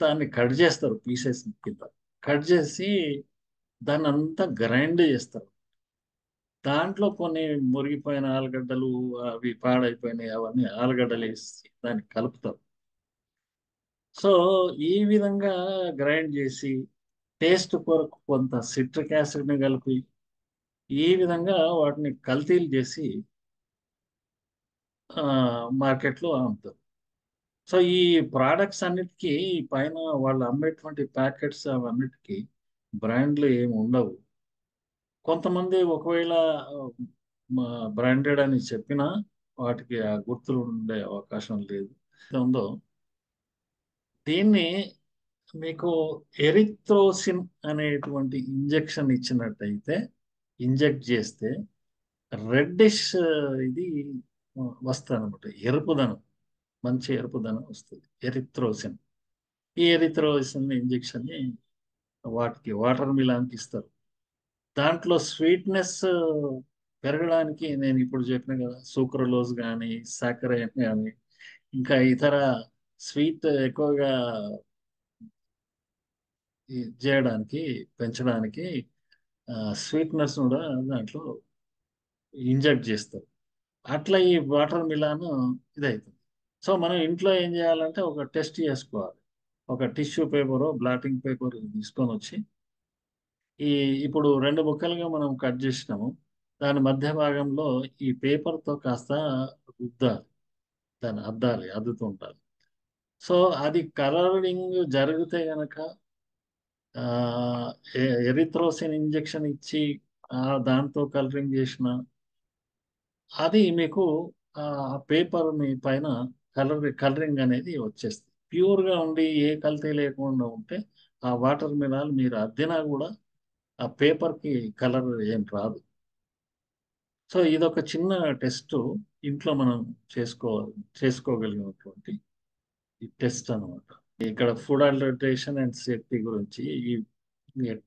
దాన్ని కట్ చేస్తారు పీసెస్ కింద. కట్ చేసి దాన్ని అంతా గ్రైండ్ చేస్తారు. దాంట్లో కొన్ని మురిగిపోయిన ఆలుగడ్డలు, అవి పాడైపోయినాయి అవన్నీ ఆలుగడ్డలు వేసి దాన్ని కలుపుతారు. సో ఈ విధంగా గ్రైండ్ చేసి టేస్ట్ కొరకు కొంత సిట్రిక్ యాసిడ్ని కలిపి ఈ విధంగా వాటిని కల్తీలు చేసి మార్కెట్లో అమ్ముతారు. సో ఈ ప్రోడక్ట్స్ అన్నిటికీ పైన వాళ్ళు అమ్మేటువంటి ప్యాకెట్స్ అవన్నిటికీ బ్రాండ్లు ఏమి ఉండవు. కొంతమంది ఒకవేళ బ్రాండెడ్ అని చెప్పినా వాటికి ఆ గుర్తులు ఉండే అవకాశం లేదు. ఉందో దీన్ని మీకు ఎరిథ్రోసిన్ అనేటువంటి ఇంజెక్షన్ ఇచ్చినట్టయితే, ఇంజెక్ట్ చేస్తే రెడ్డిష్ ఇది వస్తుంది అనమాట. ఎరుపుదనం, మంచి ఎరుపుదనం వస్తుంది ఎరిథ్రోసిన్. ఈ ఎరిథ్రోసిన్ ఇంజెక్షన్ ని వాటికి వాటర్ మిలాన్కి ఇస్తారు. దాంట్లో స్వీట్నెస్ పెరగడానికి నేను ఇప్పుడు చెప్పిన కదా, సూక్రలోజ్ కానీ, సాకరైన్ కానీ, ఇంకా ఇతర స్వీట్ ఎక్కువగా చేయడానికి, పెంచడానికి స్వీట్నెస్ కూడా దాంట్లో ఇంజెక్ట్ చేస్తారు. అట్లా ఈ వాటర్ మిలాన్ ఇదవుతుంది. సో మనం ఇంట్లో ఏం చేయాలంటే ఒక టెస్ట్ చేసుకోవాలి. ఒక టిష్యూ పేపర్, బ్లాటింగ్ పేపర్ తీసుకొని వచ్చి, ఈ ఇప్పుడు రెండు ముక్కలుగా మనం కట్ చేసినాము, దాని మధ్య భాగంలో ఈ పేపర్తో కాస్త రుద్దాలి, దాన్ని అద్దాలి, అద్దుతూ ఉండాలి. సో అది కలరింగ్ జరిగితే గనక ఎరిథ్రోసిన్ ఇంజెక్షన్ ఇచ్చి దాంతో కలరింగ్ చేసిన అది మీకు ఆ పేపర్ మీ పైన కలరింగ్ అనేది వచ్చేస్తుంది. ప్యూర్గా ఉండి ఏ కల్తీ లేకుండా ఉంటే ఆ వాటర్ మిలాన్ మీరు అద్దినా కూడా ఆ పేపర్కి కలర్ ఏం రాదు. సో ఇదొక చిన్న టెస్ట్, ఇంట్లో మనం చేసుకోగలిగినటువంటి ఈ టెస్ట్ అన్నమాట. ఇక్కడ ఫుడ్ అడల్టరేషన్ అండ్ సేఫ్టీ గురించి ఈ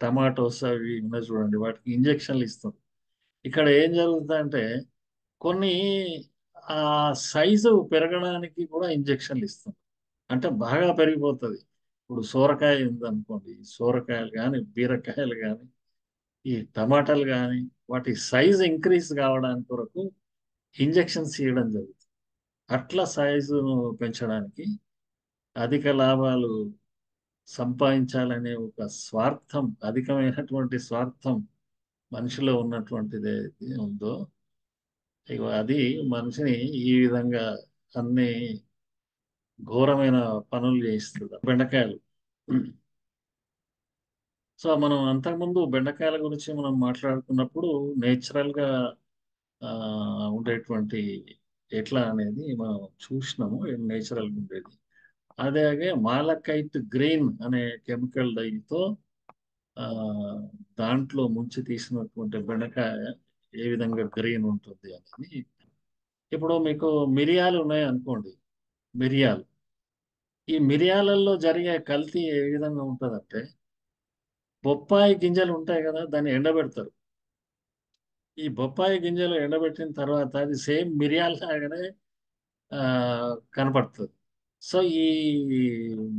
టమాటోస్ అవి ఉన్నాయి చూడండి, వాటికి ఇంజెక్షన్లు ఇస్తాం. ఇక్కడ ఏం జరుగుతుందంటే కొన్ని ఆ సైజు పెరగడానికి కూడా ఇంజెక్షన్లు ఇస్తాం. అంటే బాగా పెరిగిపోతుంది. ఇప్పుడు సోరకాయ ఉందనుకోండి, సోరకాయలు కానీ, బీరకాయలు కానీ, ఈ టమాటాలు కానీ, వాటి సైజ్ ఇంక్రీజ్ కావడానికి కొరకు ఇంజెక్షన్స్ ఇవ్వడం జరుగుతుంది. అట్లా సైజును పెంచడానికి, అధిక లాభాలు సంపాదించాలనే ఒక స్వార్థం, అధికమైనటువంటి స్వార్థం మనిషిలో ఉన్నటువంటిది ఏది ఉందో, ఇగో అది మనిషిని ఈ విధంగా అన్ని ఘోరమైన పనులు చేయిస్తుంది. బెండకాయలు. సో మనం అంతకుముందు బెండకాయల గురించి మనం మాట్లాడుకున్నప్పుడు నేచురల్ గా ఆ, ఉండేటువంటి ఎట్లా అనేది మనం చూసినాము, నేచురల్ గా ఉండేది. అదే మాలకైట్ గ్రీన్ అనే కెమికల్ డైతో ఆ, దాంట్లో ముంచి తీసినటువంటి బెండకాయ ఏ విధంగా గ్రీన్ ఉంటుంది అనేది. ఇప్పుడు మీకు మిరియాలు ఉన్నాయి అనుకోండి, మిరియాలు. ఈ మిరియాలలో జరిగే కల్తీ ఏ విధంగా ఉంటుందంటే, బొప్పాయి గింజలు ఉంటాయి కదా, దాన్ని ఎండబెడతారు. ఈ బొప్పాయి గింజలు ఎండబెట్టిన తర్వాత అది సేమ్ మిరియాల లాగానే ఆ, కనపడుతుంది. సో ఈ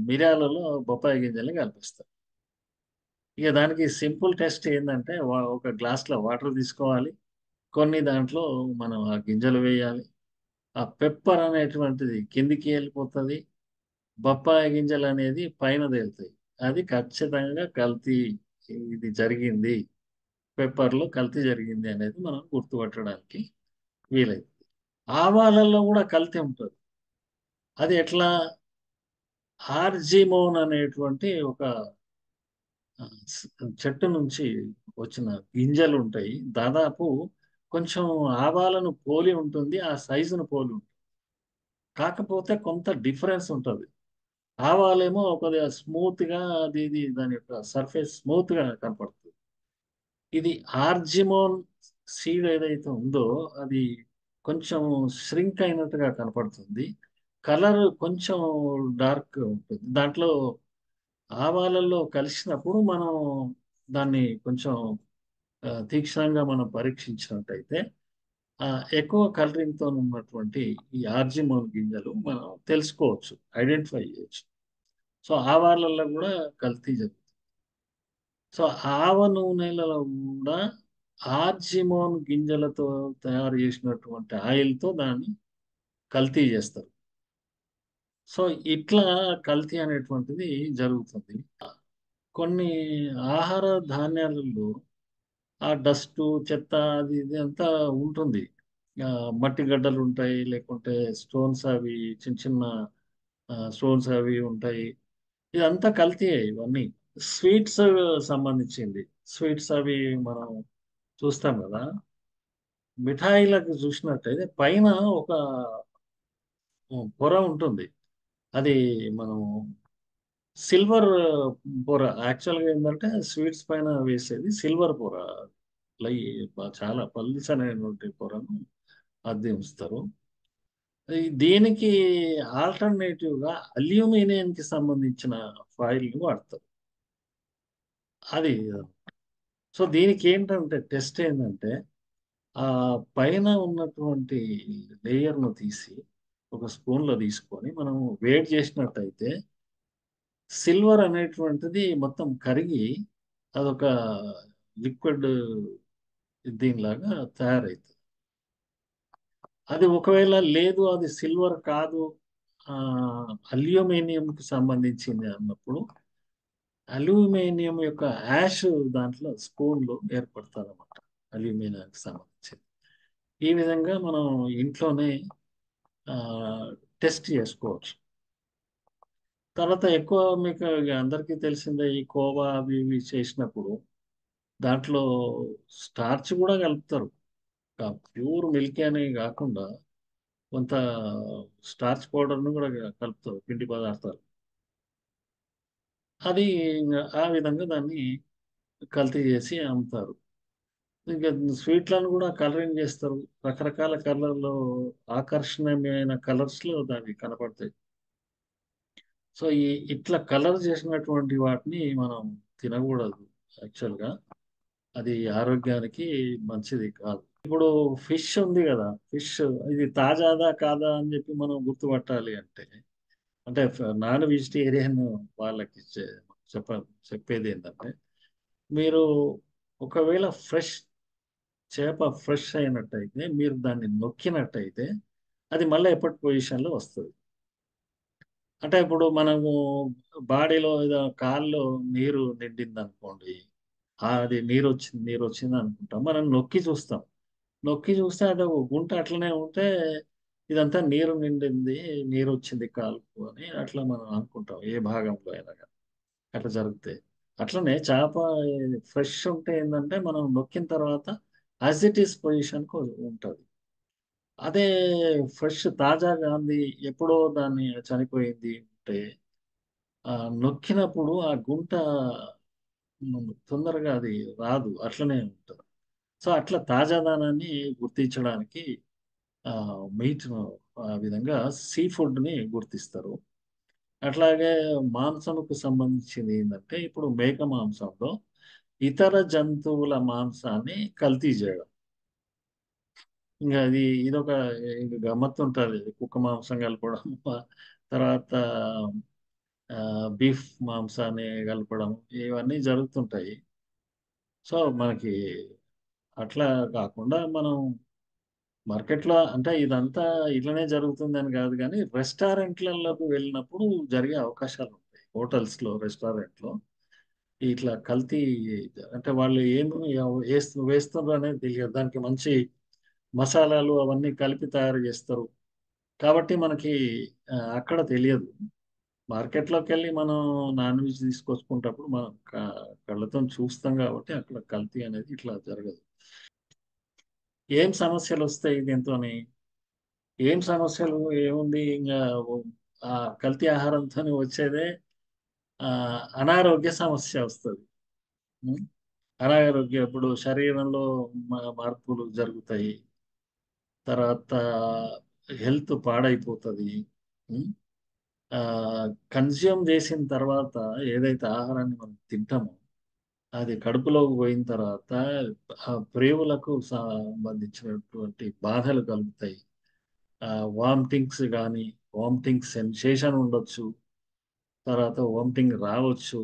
మిరియాలలో బొప్పాయి గింజల్ని కల్పిస్తారు. ఇక దానికి సింపుల్ టెస్ట్ ఏంటంటే, ఒక గ్లాస్లో వాటర్ తీసుకోవాలి, కొన్ని దాంట్లో మనం ఆ గింజలు వేయాలి, ఆ పెప్పర్ అనేటువంటిది కిందికి వెళ్ళిపోతుంది, బొప్పాయి గింజలు అనేది పైన తేలుతాయి. అది ఖచ్చితంగా కల్తీ, ఇది జరిగింది, పెప్పర్లో కల్తీ జరిగింది అనేది మనం గుర్తుపట్టడానికి వీలైంది. ఆవాలలో కూడా కల్తీ ఉంటుంది. అది ఎట్లా? ఆర్జిమోన్ అనేటువంటి ఒక ఆ, చెట్టు నుంచి వచ్చిన గింజలు ఉంటాయి. దాదాపు కొంచెం ఆవాలను పోలి ఉంటుంది, ఆ సైజును పోలి ఉంటుంది. కాకపోతే కొంత డిఫరెన్స్ ఉంటుంది. ఆవాలేమో కొద్దిగా స్మూత్ గా, అది ఇది దాని యొక్క సర్ఫేస్ స్మూత్ గా కనపడుతుంది. ఇది ఆర్జిమోన్ సీడ్ ఏదైతే ఉందో అది కొంచెం ష్రింక్ అయినట్టుగా కనపడుతుంది. కలర్ కొంచెం డార్క్ ఉంటుంది. దాంట్లో ఆవాలలో కలిసినప్పుడు మనం దాన్ని కొంచెం తీక్షణంగా మనం పరీక్షించినట్టయితే ఆ, ఎక్కువ కలరింగ్ తో ఉన్నటువంటి ఈ ఆర్జిమోన్ గింజలు మనం తెలుసుకోవచ్చు, ఐడెంటిఫై చేయొచ్చు. సో ఆవాలలో కూడా కల్తీ జరుగుతుంది. సో ఆవ నూనెలలో కూడా ఆర్జిమోన్ గింజలతో తయారు చేసినటువంటి ఆయిల్తో దాన్ని కల్తీ చేస్తారు. సో ఇట్లా కల్తీ అనేటువంటిది జరుగుతుంది. కొన్ని ఆహార ధాన్యాలలో ఆ డస్ట్, చెత్త, అది ఇది అంతా ఉంటుంది. ఆ, మట్టి గడ్డలు ఉంటాయి, లేకుంటే స్టోన్స్ అవి చిన్న చిన్న స్టోన్స్ అవి ఉంటాయి. ఇదంతా కల్తీయే ఇవన్నీ. స్వీట్స్ సంబంధించింది. స్వీట్స్ అవి మనం చూస్తాం కదా, మిఠాయిలకు చూసినట్టయితే పైన ఒక పొర ఉంటుంది. అది మనం సిల్వర్ పొర. యాక్చువల్గా ఏంటంటే స్వీట్స్ పైన వేసేది సిల్వర్ పొర. లై చాలా పల్చనైనటువంటి పొరను అద్దె ఉంచుతారు. దీనికి ఆల్టర్నేటివ్ గా అల్యూమినియం కి సంబంధించిన ఫాయిల్ వాడతారు. అది సో దీనికి ఏంటంటే టెస్ట్ ఏంటంటే, ఆ పైన ఉన్నటువంటి లేయర్‌ను తీసి, ఒక స్పూన్‌లో తీసుకొని మనం వేడి చేసినట్టయితే, సిల్వర్ అనేటువంటిది మొత్తం కరిగి అదొక లిక్విడ్ దీనిలాగా తయారైతది. అది ఒకవేళ లేదు అది సిల్వర్ కాదు అల్యూమినియంకి సంబంధించింది అన్నప్పుడు, అల్యూమినియం యొక్క యాష్ దాంట్లో స్పూన్‌లో ఏర్పడతదనమాట. అల్యూమినియంకి సంబంధించింది. ఈ విధంగా మనం ఇంట్లోనే టెస్ట్ చేసుకోవచ్చు. తర్వాత ఎక్కువ మీకు అందరికీ తెలిసిందే ఈ కోవా అవి ఇవి చేసినప్పుడు దాంట్లో స్టార్చ్ గూడా కలుపుతారు. ప్యూర్ మిల్క్ అని గాకుండా కొంత స్టార్చ్ పౌడర్‌ని గూడా కలుపుతారు పిండి పదార్థాలు. అది ఇంగ ఆ విధంగా దాన్ని కల్తీ చేసి అమ్ముతారు. ఇంకా స్వీట్‌లను గూడా కలరింగ్ జేస్తారు. రకరకాల కలర్‌లో ఆకర్షణీయమైన కలర్స్‌లో దాన్ని కనపడతాయి. సో, ఇట్లా కలర్ చేసినటువంటి వాటిని మనం తినగూడదు యాక్చువల్‌గా. అది ఆరోగ్యానికి మంచిది కాదు. ఇప్పుడు ఫిష్ ఉంది గదా! ఫిష్ ఇది తాజాదా? కాదా? అని జెప్పి మనం గుర్తుపట్టాలి అంటే, అంటే నాన్ వెజిటేరియన్ వాళ్ళకి చెప్ప చెప్పేదేంటంటే, మీరు ఒకవేళ ఫ్రెష్ అయినట్టయితే, మీరు దాన్ని నొక్కినట్టయితే, అది మళ్ళా ఎప్పటి పొజిషన్‌లో వస్తది. అంటే ఇప్పుడు మనము బాడీలో ఏదో కాల్లో నీరు నిండిందనుకోండి. అది నీరొచ్చింది అనుకుంటాం. మనం నొక్కి చూస్తాం. నొక్కి చూస్తే అది ఒక గుంట అట్లనే ఉంటే, ఇదంతా నీరు నిండింది, నీరొచ్చింది కాలుకు అని అట్లా మనం అనుకుంటాం. ఏ భాగంలో అయినా గాని. అట్లా జరుగుతాయి. అట్లనే చేప ఫ్రెష్ ఉంటే ఏందంటే, మనం నొక్కిన తర్వాత యాస్ ఇట్ ఈజ్ పొజిషన్‌కి ఉంటది. అదే తాజాగా అంది ఎప్పుడో దాన్ని చనిపోయింది ఉంటే నొక్కినప్పుడు ఆ గుంట తొందరగా అది రాదు. అట్లనే ఉంటది. సో, అట్లా తాజాదనాన్ని గుర్తించడానికి మీట్‌ను ఆ విధంగా సీ ఫుడ్‌ని గుర్తిస్తారు. అట్లాగే మాంసముకు సంబంధించింది ఏందంటే, ఇప్పుడు మేక మాంసంలో ఇతర జంతువుల మాంసాన్ని కల్తీ జేయడం. ఇంగ ఇదొక గమ్మత్తుంటది. కుక్క మాంసం కలపడం, తర్వాత బీఫ్ మాంసాన్ని కలపడం ఇవన్నీ జరుగుతుంటాయి. సో, మనకి అట్లా కాకుండా మనం మార్కెట్‌లో అంటే ఇదంతా ఇట్లనే జరుగుతుందని గాదు గానీ, రెస్టారెంట్‌లలోకి వెళ్ళినప్పుడు జరిగే అవకాశాలుంటాయి. హోటల్స్‌లో, రెస్టారెంట్‌లో ఇట్లా కల్తీ అంటే వాళ్ళు ఏమి వేస్తుండ్రనేది తెలియదు. దానికి మంచి మసాలాలు అవన్నీ కలిపి తయారు జేస్తారు. కాబట్టి మనకి అక్కడ తెలియదు. మార్కెట్‌లోకెళ్ళి మనం నాన్ వెజ్ తీసుకొచ్చుకుంటప్పుడు మనం కళ్ళతోని చూస్తాం గాబట్టి అక్కడ కల్తీ అనేది ఇట్లా జరగదు. ఏం సమస్యలొస్తాయి దీంతోని? ఏం సమస్యలు ఏముంది ఇంగా కల్తీ ఆహారంతోని వచ్చేదే అనారోగ్య సమస్య వస్తది. హ్మ్. అనారోగ్యం ఇప్పుడు శరీరంలో మార్పులు జరుగుతాయి. తర్వాత హెల్త్ పాడైపోతది. హ్మ్. కన్జ్యూమ్ చేసిన తర్వాత ఏదైతే ఆహారాన్ని మనం తింటామో, అది కడుపులోకి పోయిన తర్వాత ప్రేవులకు సంబంధించినటువంటి బాధలు కలుగుతాయి. వామిటింగ్స్ గాని, వామిటింగ్ సెన్సేషన్ ఉండొచ్చు. తర్వాత వామిటింగ్ రావచ్చు.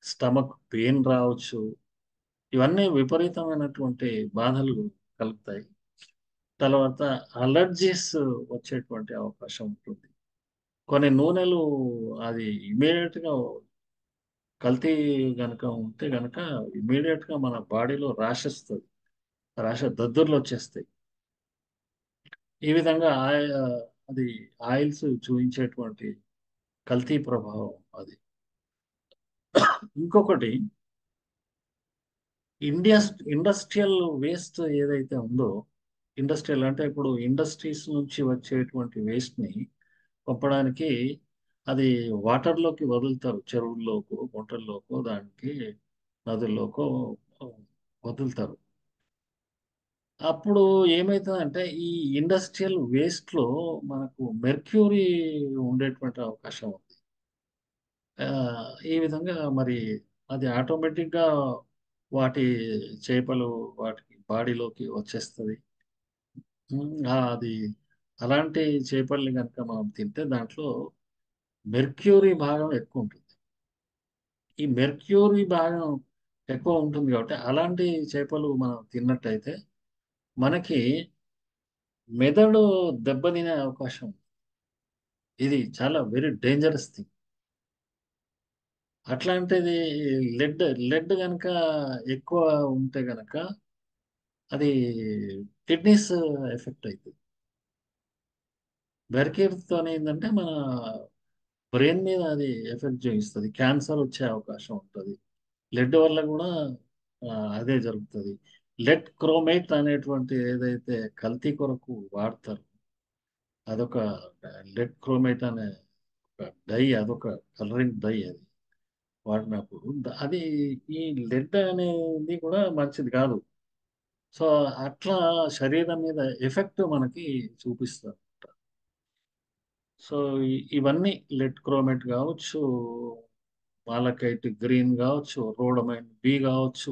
స్టమక్ పెయిన్ రావచ్చు. ఇవన్నీ విపరీతమైనటువంటి బాధలు కలుగుతాయి. తర్వాత అలర్జీస్ వచ్చేటువంటి అవకాశం ఉంటుంది. కొన్ని నూనెలు అది ఇమ్మీడియేట్‌గా కల్తీ గనక ఉంటే గనక ఇమ్మీడియేట్‌గా మన బాడీలో ర్యాషొస్తది. దద్దుర్లొచ్చేస్తాయి. ఈ విధంగా అది ఆయిల్స్ చూయించేటువంటి కల్తీ ప్రభావం అది. ఇంకొకటి ఇండస్ట్రియల్ వేస్ట్ ఏదైతే ఉందో, ఇండస్ట్రియల్ అంటే ఇప్పుడు ఇండస్ట్రీస్ నుంచి వచ్చేటువంటి వేస్ట్‌ని పంపడానికి అది వాటర్‌లోకి వదులుతారు. చెరువుల్లోకో, గుంటల్లోకో దానికి నదుల్లోకో వదులుతారు. అప్పుడు ఏమైతదంటే ఈ ఇండస్ట్రియల్ వేస్ట్‌లో మనకు మెర్క్యూరీ ఉండేటువంటి అవకాశం ఉంది. ఈ విధంగా మరి అది ఆటోమేటిక్‌గా వాటి చేపలు వాటికి బాడీలోకి వచ్చేస్తుంది. అది అలాంటి చేపల్ని కనుక మనం తింటే దాంట్లో మెర్క్యూరీ భాగం ఎక్కువ ఉంటుంది. ఈ మెర్క్యూరీ భాగం ఎక్కువ ఉంటుంది కాబట్టి అలాంటి చేపలు మనం తిన్నట్టయితే మనకి మెదడు దెబ్బతినే అవకాశం ఉంది. ఇది చాలా వెరీ డేంజరస్ థింగ్. అట్లాంటిది లెడ్ లెడ్ కనుక ఎక్కువ ఉంటే గనక అది కిడ్నీస్ ఎఫెక్ట్ అవుతుంది. మెర్క్యూరీతో ఏంటంటే మన బ్రెయిన్ మీద అది ఎఫెక్ట్ చూపిస్తుంది. క్యాన్సర్ వచ్చే అవకాశం ఉంటుంది. లెడ్ వల్ల కూడా అదే జరుగుతుంది. లెడ్ క్రోమేట్ అనేటువంటి ఏదైతే కల్తీ కొరకు వాడతారు, అదొక లెడ్ క్రోమేట్ అనే ఒక డై, అదొక కలరింగ్ డై. అది వాడినప్పుడు అది ఈ లెడ్ అనేది కూడా మంచిది కాదు. సో అట్లా శరీరం మీద ఎఫెక్ట్ మనకి చూపిస్తారు. సో ఇవన్నీ లెడ్ క్రోమేట్ కావచ్చు, మాలకైట్ గ్రీన్ కావచ్చు, రోడమైన్ బి కావచ్చు,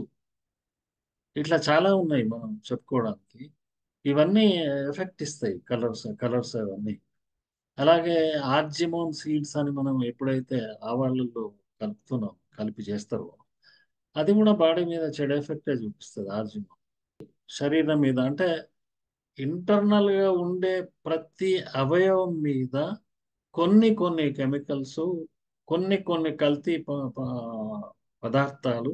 ఇట్లా చాలా ఉన్నాయి మనం చెప్పుకోవడానికి. ఇవన్నీ ఎఫెక్ట్ ఇస్తాయి, కలర్స్ కలర్స్ అవన్నీ. అలాగే ఆర్జిమోన్ సీడ్స్ అని మనం ఎప్పుడైతే ఆవాళ్ళలో కలుపుతున్నాం, కలిపి చేస్తారో అది కూడా బాడీ మీద చెడు ఎఫెక్టే చూపిస్తుంది. ఆర్జిమోన్ శరీరం మీద అంటే ఇంటర్నల్ గా ఉండే ప్రతి అవయవం మీద కొన్ని కొన్ని కెమికల్స్, కొన్ని కొన్ని కల్తీ పదార్థాలు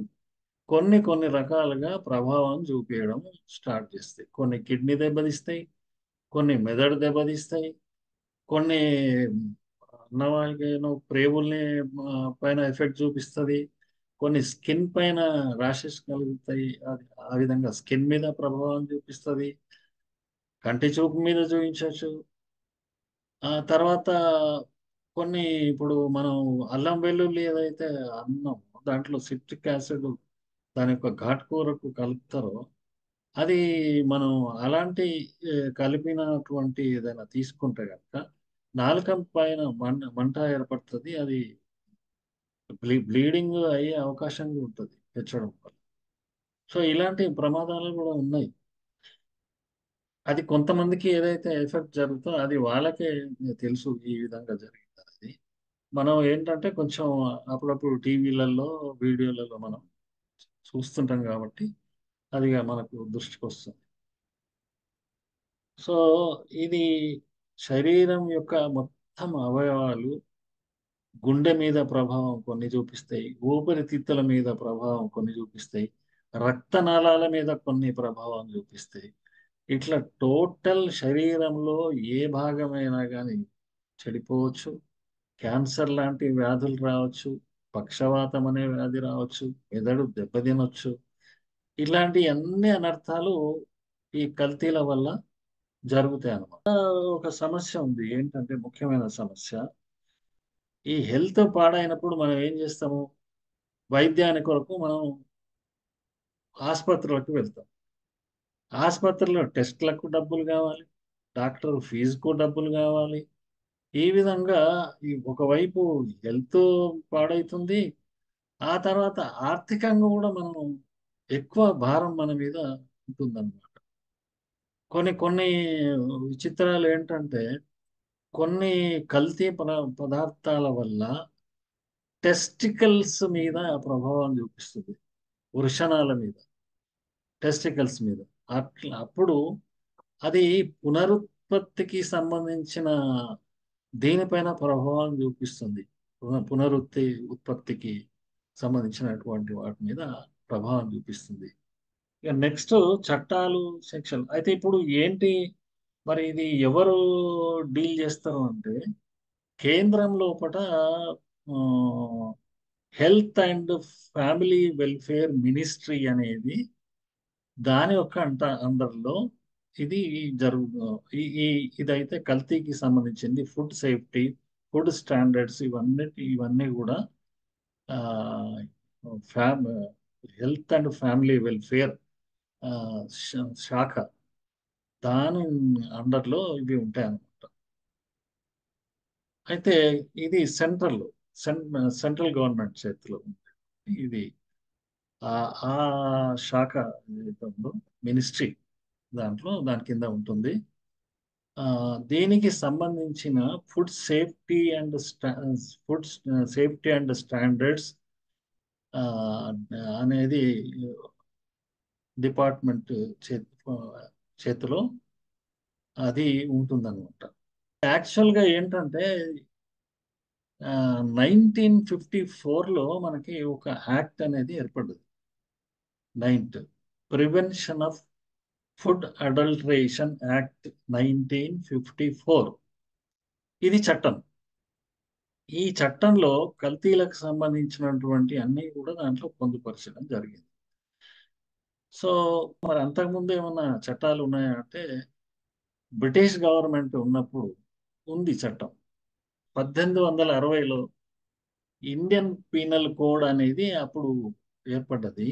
కొన్ని కొన్ని రకాలుగా ప్రభావం చూపించడం స్టార్ట్ చేస్తాయి. కొన్ని కిడ్నీ దెబ్బతీస్తాయి, కొన్ని మెదడు దెబ్బతీస్తాయి, కొన్ని అన్నవాహికను ప్రేగుల్ని పైన ఎఫెక్ట్ చూపిస్తుంది. కొన్ని స్కిన్ పైన ర్యాషెస్ కలుగుతాయి. అది ఆ విధంగా స్కిన్ మీద ప్రభావం చూపిస్తుంది. కంటి చూపు మీద చూపించవచ్చు. ఆ తర్వాత కొన్ని ఇప్పుడు మనం అల్లం వెల్లుల్లి ఏదైతే అన్నం దాంట్లో సిట్రిక్ యాసిడ్ దాని యొక్క ఘాటు కూరకు కలుపుతారో అది మనం అలాంటి కలిపినటువంటి ఏదైనా తీసుకుంటే కనుక నాలుక పైన మంట ఏర్పడుతుంది. అది బ్లీడింగ్ అయ్యే అవకాశం కూడా ఉంటుంది పెంచడం వల్ల. సో ఇలాంటి ప్రమాదాలు కూడా ఉన్నాయి. అది కొంతమందికి ఏదైతే ఎఫెక్ట్ జరుగుతుందో అది వాళ్ళకే తెలుసు ఈ విధంగా జరిగింది అనేది. మనం ఏంటంటే కొంచెం అప్పుడప్పుడు టీవీలలో, వీడియోలలో మనం చూస్తుంటాం కాబట్టి అది ఇక మనకు దృష్టికి వస్తుంది. సో ఇది శరీరం యొక్క మొత్తం అవయవాలు గుండె మీద ప్రభావం కొన్ని చూపిస్తాయి, ఊపిరితిత్తుల మీద ప్రభావం కొన్ని చూపిస్తాయి, రక్తనాళాల మీద కొన్ని ప్రభావం చూపిస్తాయి. ఇట్లా టోటల్ శరీరంలో ఏ భాగమైనా కానీ చెడిపోవచ్చు. క్యాన్సర్ లాంటి వ్యాధులు రావచ్చు, పక్షవాతం అనే వ్యాధి రావచ్చు, మెదడు దెబ్బతినొచ్చు. ఇలాంటి అన్ని అనర్థాలు ఈ కల్తీల వల్ల జరుగుతాయి అన్నమాట. ఒక సమస్య ఉంది, ఏంటంటే ముఖ్యమైన సమస్య. ఈ హెల్త్ పాడైనప్పుడు మనం ఏం చేస్తాము? వైద్యానికి కొరకు మనం ఆసుపత్రులకు వెళ్తాం. ఆసుపత్రిలో టెస్ట్లకు డబ్బులు కావాలి, డాక్టర్ ఫీజుకు డబ్బులు కావాలి. ఈ విధంగా ఈ ఒకవైపు హెల్త్ పాడైతుంది. ఆ తర్వాత ఆర్థికంగా కూడా మనం ఎక్కువ భారం మన మీద ఉంటుందన్నమాట. కొన్ని కొన్ని విచిత్రాలు ఏంటంటే కొన్ని కల్తీ పదార్థాల వల్ల టెస్టికల్స్ మీద ప్రభావం చూపిస్తుంది. వృషణాల మీద, టెస్టికల్స్ మీద. అట్లా అప్పుడు అది పునరుత్పత్తికి సంబంధించిన దేనిపైన ప్రభావం చూపిస్తుంది. ఉత్పత్తికి సంబంధించినటువంటి వాటి మీద ప్రభావం చూపిస్తుంది. ఇక నెక్స్ట్ చట్టాలు, సెక్షన్ అయితే ఇప్పుడు ఏంటి మరి ఇది ఎవరు డీల్ చేస్తారు అంటే కేంద్రం లోపట health and family welfare ministry అనేది దాని యొక్క అండర్లో ఇది జరుగు ఈ ఈ ఇదైతే కల్తీకి సంబంధించింది. ఫుడ్ సేఫ్టీ, ఫుడ్ స్టాండర్డ్స్ ఇవన్నీ కూడా ఫ్యామ్ హెల్త్ అండ్ ఫ్యామిలీ వెల్ఫేర్ శాఖ దాని అండర్లో ఇవి ఉంటాయి అన్నమాట. అయితే ఇది సెంట్రల్ గవర్నమెంట్ చేతిలో ఉంది ఇది. ఆ ఆ శాఖ ఏదైతే ఉందో, మినిస్ట్రీ దాంట్లో దాని కింద ఉంటుంది. ఆ, దీనికి సంబంధించిన food safety and food safety and standards అనేది డిపార్ట్మెంట్ చేతిలో అది ఉంటుందన్నమాట. యాక్చువల్గా ఏంటంటే 1954లో మనకి ఒక యాక్ట్ అనేది ఏర్పడ్డది. Ninth prevention of food adulteration act 1954. ఇది చట్టం. ఈ చట్టంలో కల్తీలకు సంబంధించినటువంటి అన్ని కూడా దాంట్లో పొందుపరచడం జరిగింది. సో మరి అంతకుముందు ఏమన్నా చట్టాలు ఉన్నాయా అంటే, బ్రిటిష్ గవర్నమెంట్ ఉన్నప్పుడు ఉంది చట్టం. 1860లో ఇండియన్ పీనల్ కోడ్ అనేది అప్పుడు ఏర్పడ్డది.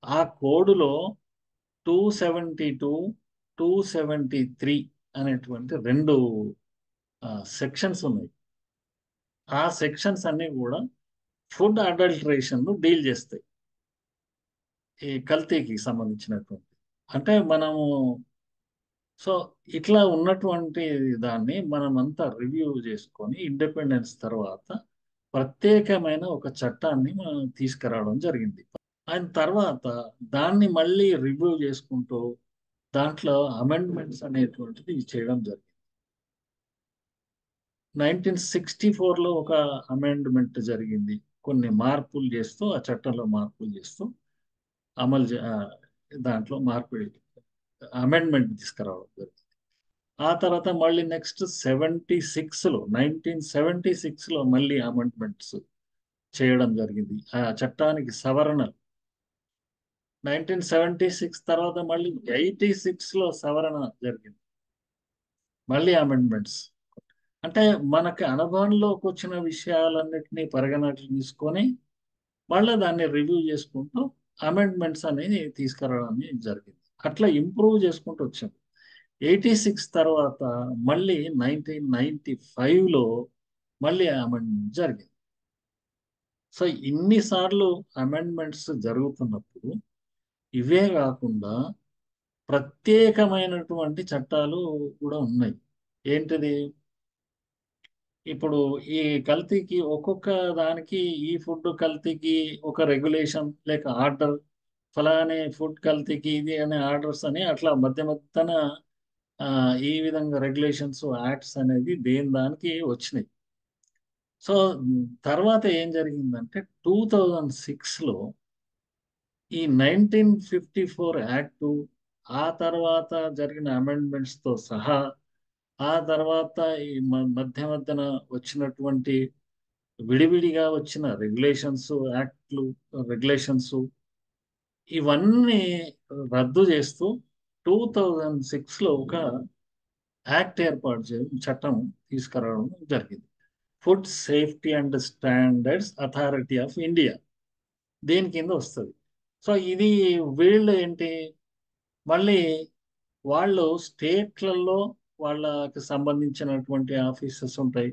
ఆ కోడ్లో 272, 273 అనేటువంటి రెండు సెక్షన్స్ ఉన్నాయి. ఆ సెక్షన్స్ అన్ని కూడా ఫుడ్ అడల్టరేషన్ డీల్ చేస్తాయి, ఈ కల్తీకి సంబంధించినటువంటి. అంటే మనము సో ఇట్లా ఉన్నటువంటి దాన్ని మనమంతా రివ్యూ చేసుకొని ఇండిపెండెన్స్ తర్వాత ప్రత్యేకమైన ఒక చట్టాన్ని మనం తీసుకురావడం జరిగింది. ఆయన తర్వాత దాన్ని మళ్ళీ రివ్యూ చేసుకుంటూ దాంట్లో అమెండ్మెంట్స్ అనేటువంటిది చేయడం జరిగింది. 1964లో ఒక అమెండ్మెంట్ జరిగింది. కొన్ని మార్పులు చేస్తూ, ఆ చట్టంలో మార్పులు చేస్తూ అమలు దాంట్లో మార్పు అమెండ్మెంట్ తీసుకురావడం జరిగింది. ఆ తర్వాత మళ్ళీ నెక్స్ట్ 1976లో మళ్ళీ అమెండ్మెంట్స్ చేయడం జరిగింది. ఆ చట్టానికి సవరణలు 1976 తర్వాత మళ్ళీ 86లో సవరణ జరిగింది. మళ్ళీ అమెండ్మెంట్స్. అంటే మనకి అనుభవంలోకి వచ్చిన విషయాలన్నిటినీ పరిగణనకు తీసుకొని మళ్ళీ దాన్ని రివ్యూ చేసుకుంటూ అమెండ్మెంట్స్ అనేది తీసుకురావడం జరిగింది. అట్లా ఇంప్రూవ్ చేసుకుంటూ వచ్చాం. 86 తర్వాత మళ్ళీ 1995లో మళ్ళీ అమెండ్మెంట్ జరిగింది. సో ఇన్నిసార్లు అమెండ్మెంట్స్ జరుగుతున్నప్పుడు ఇవే కాకుండా ప్రత్యేకమైనటువంటి చట్టాలు కూడా ఉన్నాయి. ఏంటిది? ఇప్పుడు ఈ కల్తీకి ఒక్కొక్క దానికి, ఈ ఫుడ్ కల్తీకి ఒక రెగ్యులేషన్ లేక ఆర్డర్, ఫలానే ఫుడ్ కల్తీకి ఇది అనే ఆర్డర్స్ అని అట్లా మధ్య మధ్యన ఆ, ఈ విధంగా రెగ్యులేషన్స్, యాక్ట్స్ అనేది దేని దానికి వచ్చినాయి. సో తర్వాత ఏం జరిగిందంటే 2006లో ఈ 1954 యాక్టు, ఆ తర్వాత జరిగిన అమెండ్మెంట్స్తో సహా, ఆ తర్వాత ఈ మధ్య మధ్యన వచ్చినటువంటి విడివిడిగా వచ్చిన రెగ్యులేషన్స్, యాక్ట్లు, రెగ్యులేషన్స్ ఇవన్నీ రద్దు చేస్తూ 2006లో ఒక యాక్ట్ ఏర్పాటు చేయడం, చట్టం తీసుకురావడం జరిగింది. Food safety and standards authority of India దేని కింద వస్తుంది. సో ఇది వీళ్ళు ఏంటి, మళ్ళీ వాళ్ళు స్టేట్లలో వాళ్ళకి సంబంధించినటువంటి ఆఫీసెస్ ఉంటాయి.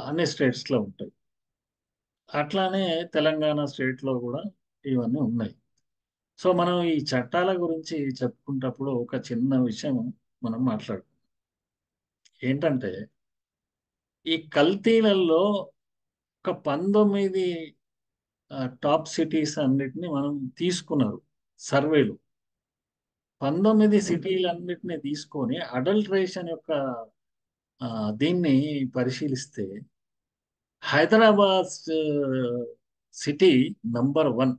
అన్ని స్టేట్స్లో ఉంటాయి. అట్లానే తెలంగాణ స్టేట్లో కూడా ఇవన్నీ ఉన్నాయి. సో మనం ఈ చట్టాల గురించి చెప్పుకున్నప్పుడు ఒక చిన్న విషయం మనం మాట్లాడుకుందాం. ఏంటంటే ఈ కల్తీలలో ఒక 19 టాప్ సిటీస్ అన్నిటిని మనం తీసుకున్నారు సర్వేలు. 19 సిటీలన్నిటిని తీసుకొని అడల్ట్రేషన్ యొక్క దీన్ని పరిశీలిస్తే హైదరాబాద్ సిటీ నంబర్ 1,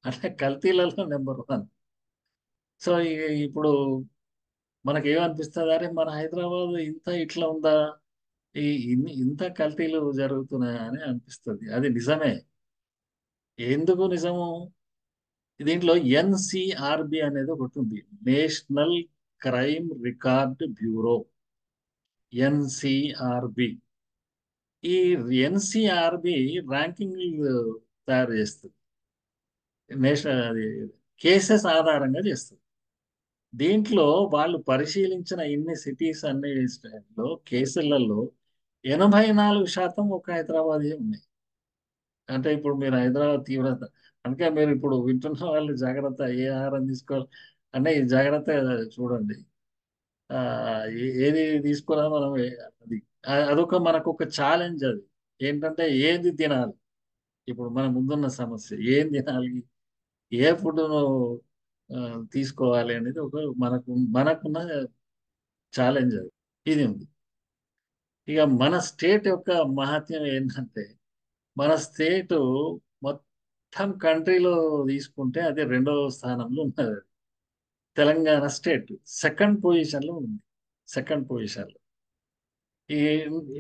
అంటే కల్తీలలో నెంబర్ 1. సో ఇప్పుడు మనకి ఏమనిపిస్తుంది, అరే మన హైదరాబాద్ ఇంత ఇట్లా ఉందా, ఇంత కల్తీలు జరుగుతున్నాయా అని అనిపిస్తుంది. అది నిజమే. ఎందుకు నిజము? దీంట్లో ఎన్సిఆర్బి అనేది ఒకటి ఉంది, national crime record bureau, NCRB. ఈ ఎన్సిఆర్బి ర్యాంకింగ్ తయారు చేస్తుంది. నేషనల్ అది కేసెస్ ఆధారంగా చేస్తుంది. దీంట్లో వాళ్ళు పరిశీలించిన ఇన్ని సిటీస్ అన్నిలో కేసులలో 84% ఒక హైదరాబాద్ ఉన్నాయి. అంటే ఇప్పుడు మీరు హైదరాబాద్ తీవ్రత, అందుకే మీరు ఇప్పుడు వింటున్న వాళ్ళు జాగ్రత్త, ఏ ఆహారం తీసుకోవాలి అంటే ఈ జాగ్రత్త చూడండి. ఆ, ఏది తీసుకోవాలో మనం అది అదొక మనకు ఒక ఛాలెంజ్ అది. ఏంటంటే ఏది తినాలి, ఇప్పుడు మన ముందున్న సమస్య ఏం తినాలి, ఏ ఫుడ్ తీసుకోవాలి అనేది ఒక మనకున్న ఛాలెంజ్ అది. ఇది ఉంది. ఇక మన స్టేట్ యొక్క మహత్యం ఏంటంటే, మన స్టేట్ మొత్తం కంట్రీలో తీసుకుంటే అది రెండవ స్థానంలో ఉన్నది. తెలంగాణ స్టేట్ సెకండ్ పొజిషన్ లో ఉంది. సెకండ్ పొజిషన్ లో. ఈ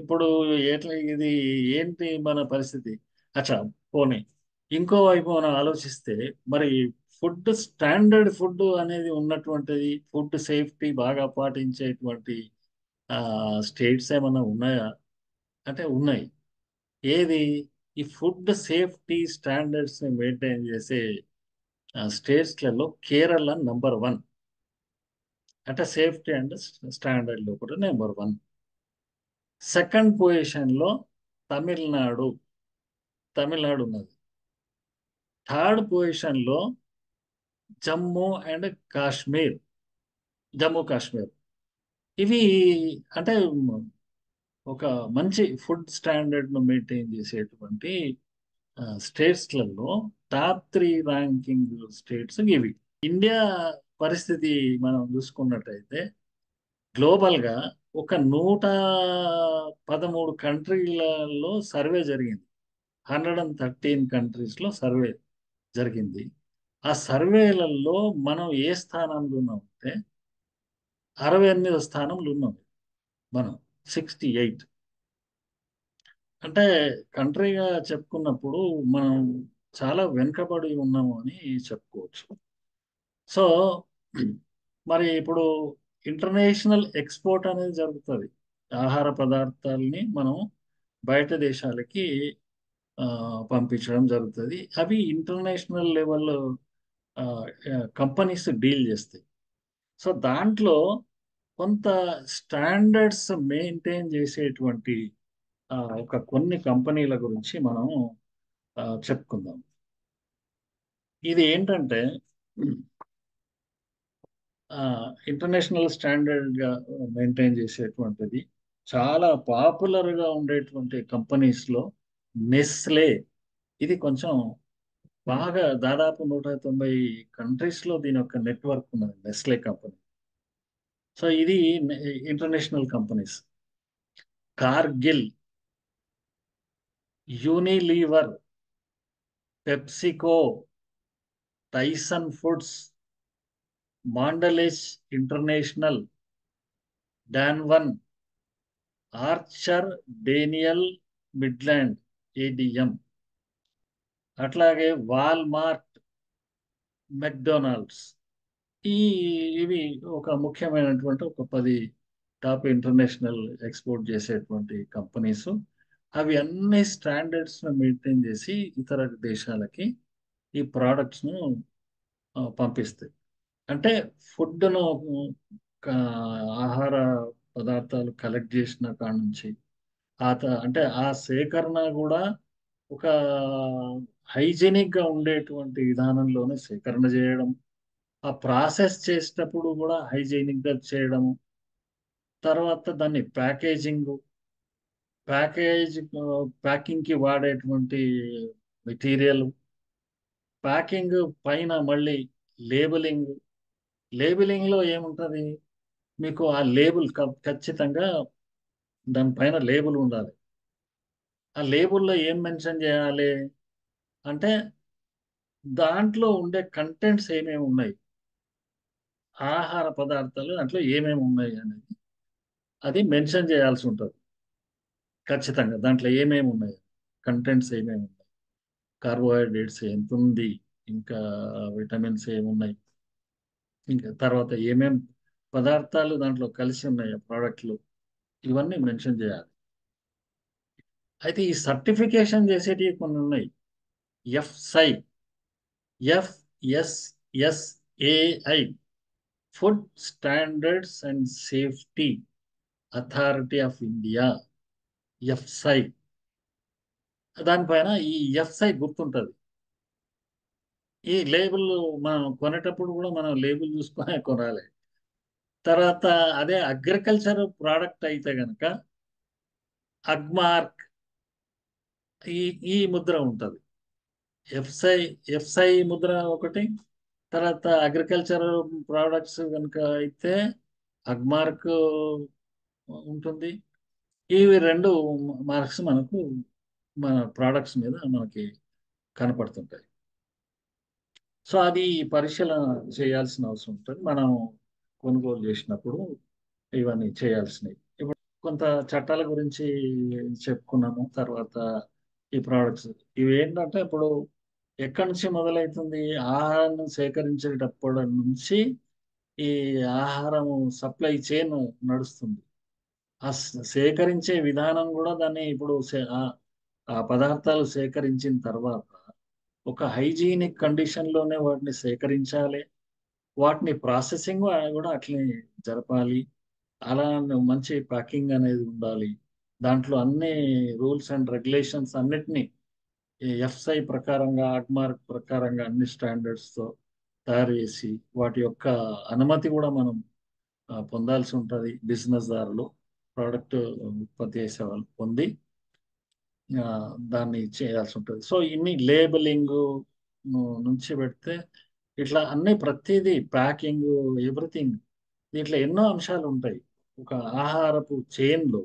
ఇప్పుడు ఎట్లా ఇది, ఏంటి మన పరిస్థితి? అచ్చా, పోనీ ఇంకో వైపు మనం ఆలోచిస్తే, మరి ఫుడ్ స్టాండర్డ్ ఫుడ్ అనేది ఉన్నటువంటిది, ఫుడ్ సేఫ్టీ బాగా పాటించేటువంటి స్టేట్స్ ఏమన్నా ఉన్నాయా అంటే ఉన్నాయి. ఏది? ఈ ఫుడ్ సేఫ్టీ స్టాండర్డ్స్ ని మెయింటైన్ చేసే స్టేట్స్లలో కేరళ నంబర్ 1. అంటే సేఫ్టీ అండ్ స్టాండర్డ్ లో కూడా నంబర్ 1. సెకండ్ పొజిషన్ లో తమిళనాడు. తమిళనాడు ఉన్నది. థర్డ్ పొజిషన్ లో జమ్మూ అండ్ కాశ్మీర్. జమ్మూ కాశ్మీర్. ఇవి అంటే ఒక మంచి ఫుడ్ స్టాండర్డ్ ను మెయింటైన్ చేసేటువంటి స్టేట్స్లలో టాప్ 3 ర్యాంకింగ్ స్టేట్స్ ఇవి. ఇండియా పరిస్థితి మనం చూసుకున్నట్టయితే, గ్లోబల్ గా ఒక 113 కంట్రీలలో సర్వే జరిగింది. 113 కంట్రీస్ లో సర్వే జరిగింది. ఆ సర్వేలలో మనం ఏ స్థానంలో ఉన్నామంటే 68వ స్థానంలో ఉన్నాం మనం. 68 అంటే కంట్రీగా చెప్పుకున్నప్పుడు మనం చాలా వెనుకబడి ఉన్నాము అని చెప్పుకోవచ్చు. సో మరి ఇప్పుడు ఇంటర్నేషనల్ ఎక్స్పోర్ట్ అనేది జరుగుతుంది. ఆహార పదార్థాలని మనం బయట దేశాలకి ఆ, పంపించడం జరుగుతుంది. అవి ఇంటర్నేషనల్ లెవెల్లో కంపెనీస్ డీల్ చేస్తాయి. సో దాంట్లో కొంత స్టాండర్డ్స్ మెయింటైన్ చేసేటువంటి ఒక కొన్ని కంపెనీల గురించి మనం చెప్పుకుందాం. ఇది ఏంటంటే ఇంటర్నేషనల్ స్టాండర్డ్ గా మెయింటైన్ చేసేటువంటిది, చాలా పాపులర్ గా ఉండేటువంటి కంపెనీస్ లో నెస్లే. ఇది కొంచెం బాగా దాదాపు 190 కంట్రీస్ లో దీని యొక్క నెట్వర్క్ ఉన్నది, నెస్లే కంపెనీ. సో ఇది international companies. Cargill, Unilever, PepsiCo, Tyson foods, Mondelez international, Danone, Archer Daniel Midland ADM, అట్లాగే వాల్మార్ట్, మెక్డొనాల్డ్స్. ఈ ఇవి ఒక ముఖ్యమైనటువంటి ఒక 10 టాప్ ఇంటర్నేషనల్ ఎక్స్పోర్ట్ చేసేటువంటి కంపెనీస్. అవి అన్ని స్టాండర్డ్స్ ను మెయింటైన్ చేసి ఇతర దేశాలకి ఈ ప్రోడక్ట్స్ ను పంపిస్తాయి. అంటే ఫుడ్ను, ఆహార పదార్థాలు కలెక్ట్ చేసిన కాడ నుంచి అంటే ఆ సేకరణ కూడా ఒక హైజీనిక్ గా ఉండేటువంటి విధానంలోనే సేకరణ చేయడం, ఆ ప్రాసెస్ చేసేటప్పుడు కూడా హైజీనిక్ గా చేయడము, తర్వాత దాన్ని ప్యాకేజ్ ప్యాకింగ్ కి వాడేటువంటి మెటీరియల్, ప్యాకింగ్ పైన మళ్ళీ లేబులింగ్. లేబులింగ్ లో ఏముంటది? మీకు ఆ లేబుల్ ఖచ్చితంగా దానిపైన లేబుల్ ఉండాలి. ఆ లేబుల్లో ఏం మెన్షన్ చేయాలి అంటే దాంట్లో ఉండే కంటెంట్స్ ఏమేమి ఉన్నాయి, ఆహార పదార్థాలు దాంట్లో ఏమేమి ఉన్నాయి అనేది అది మెన్షన్ చేయాల్సి ఉంటుంది. ఖచ్చితంగా దాంట్లో ఏమేమి ఉన్నాయి, కంటెంట్స్ ఏమేమి ఉన్నాయి, కార్బోహైడ్రేట్స్ ఎంత ఉంది, ఇంకా విటమిన్స్ ఏమున్నాయి, ఇంకా తర్వాత ఏమేమి పదార్థాలు దాంట్లో కలిసి ఉన్నాయి ఆ ప్రోడక్ట్లు, ఇవన్నీ మెన్షన్ చేయాలి. అయితే ఈ సర్టిఫికేషన్ చేసేటివి కొన్ని ఉన్నాయి. FSSAI, FSSAI, food standards and safety authority of India, FSSAI. దానిపైన ఈ ఎఫ్ఐ గుర్తుంటది. ఈ లేబుల్ మనం కొనేటప్పుడు కూడా మనం లేబుల్ చూసుకొనే కొనాలి. తర్వాత అదే అగ్రికల్చర్ ప్రోడక్ట్ అయితే గనక అగ్మార్క్ ఈ ఈ ముద్ర ఉంటది. ఎఫ్ఐ ఎఫ్ఐ ముద్ర ఒకటి. తర్వాత అగ్రికల్చర్ ప్రోడక్ట్స్ కనుక అయితే అగ్మార్క్ ఉంటుంది. ఇవి రెండు మార్క్స్ మనకు మన ప్రోడక్ట్స్ మీద మనకి కనపడుతుంటాయి. సో అది పరిశీలన చేయాల్సిన అవసరం ఉంటుంది మనం కొనుగోలు చేసినప్పుడు. ఇవన్నీ చేయాల్సినవి. ఇప్పుడు కొంత చట్టాల గురించి చెప్పుకున్నాము. తర్వాత ఈ ప్రోడక్ట్స్ ఇవి ఏంటంటే ఇప్పుడు ఎక్కడి నుంచి మొదలవుతుంది? ఆహారాన్ని సేకరించేటప్పటి నుంచి ఈ ఆహారం సప్లై చైన్ నడుస్తుంది. ఆ సేకరించే విధానం కూడా దాన్ని ఇప్పుడు ఆ పదార్థాలు సేకరించిన తర్వాత ఒక హైజీనిక్ కండిషన్ లోనే వాటిని సేకరించాలి. వాటిని ప్రాసెసింగ్ కూడా అట్లే జరపాలి. అలా మంచి ప్యాకింగ్ అనేది ఉండాలి. దాంట్లో అన్ని రూల్స్ అండ్ రెగ్యులేషన్స్ అన్నిటినీ ఈ ఎఫ్‌సై ప్రకారంగా, అగ్మార్క్ ప్రకారంగా అన్ని స్టాండర్డ్స్ తో తయారు చేసి వాటి యొక్క అనుమతి కూడా మనం పొందాల్సి ఉంటది. బిజినెస్ దారులు ప్రోడక్ట్ ఉత్పత్తి చేసేవాళ్ళు పొంది దాన్ని చేయాల్సి ఉంటుంది. సో ఇన్ని లేబులింగ్ నుంచి పెడితే ఇట్లా అన్ని ప్రతిదీ ప్యాకింగ్ ఎవ్రీథింగ్ దీంట్లో ఎన్నో అంశాలు ఉంటాయి. ఒక ఆహారపు చైన్‌లో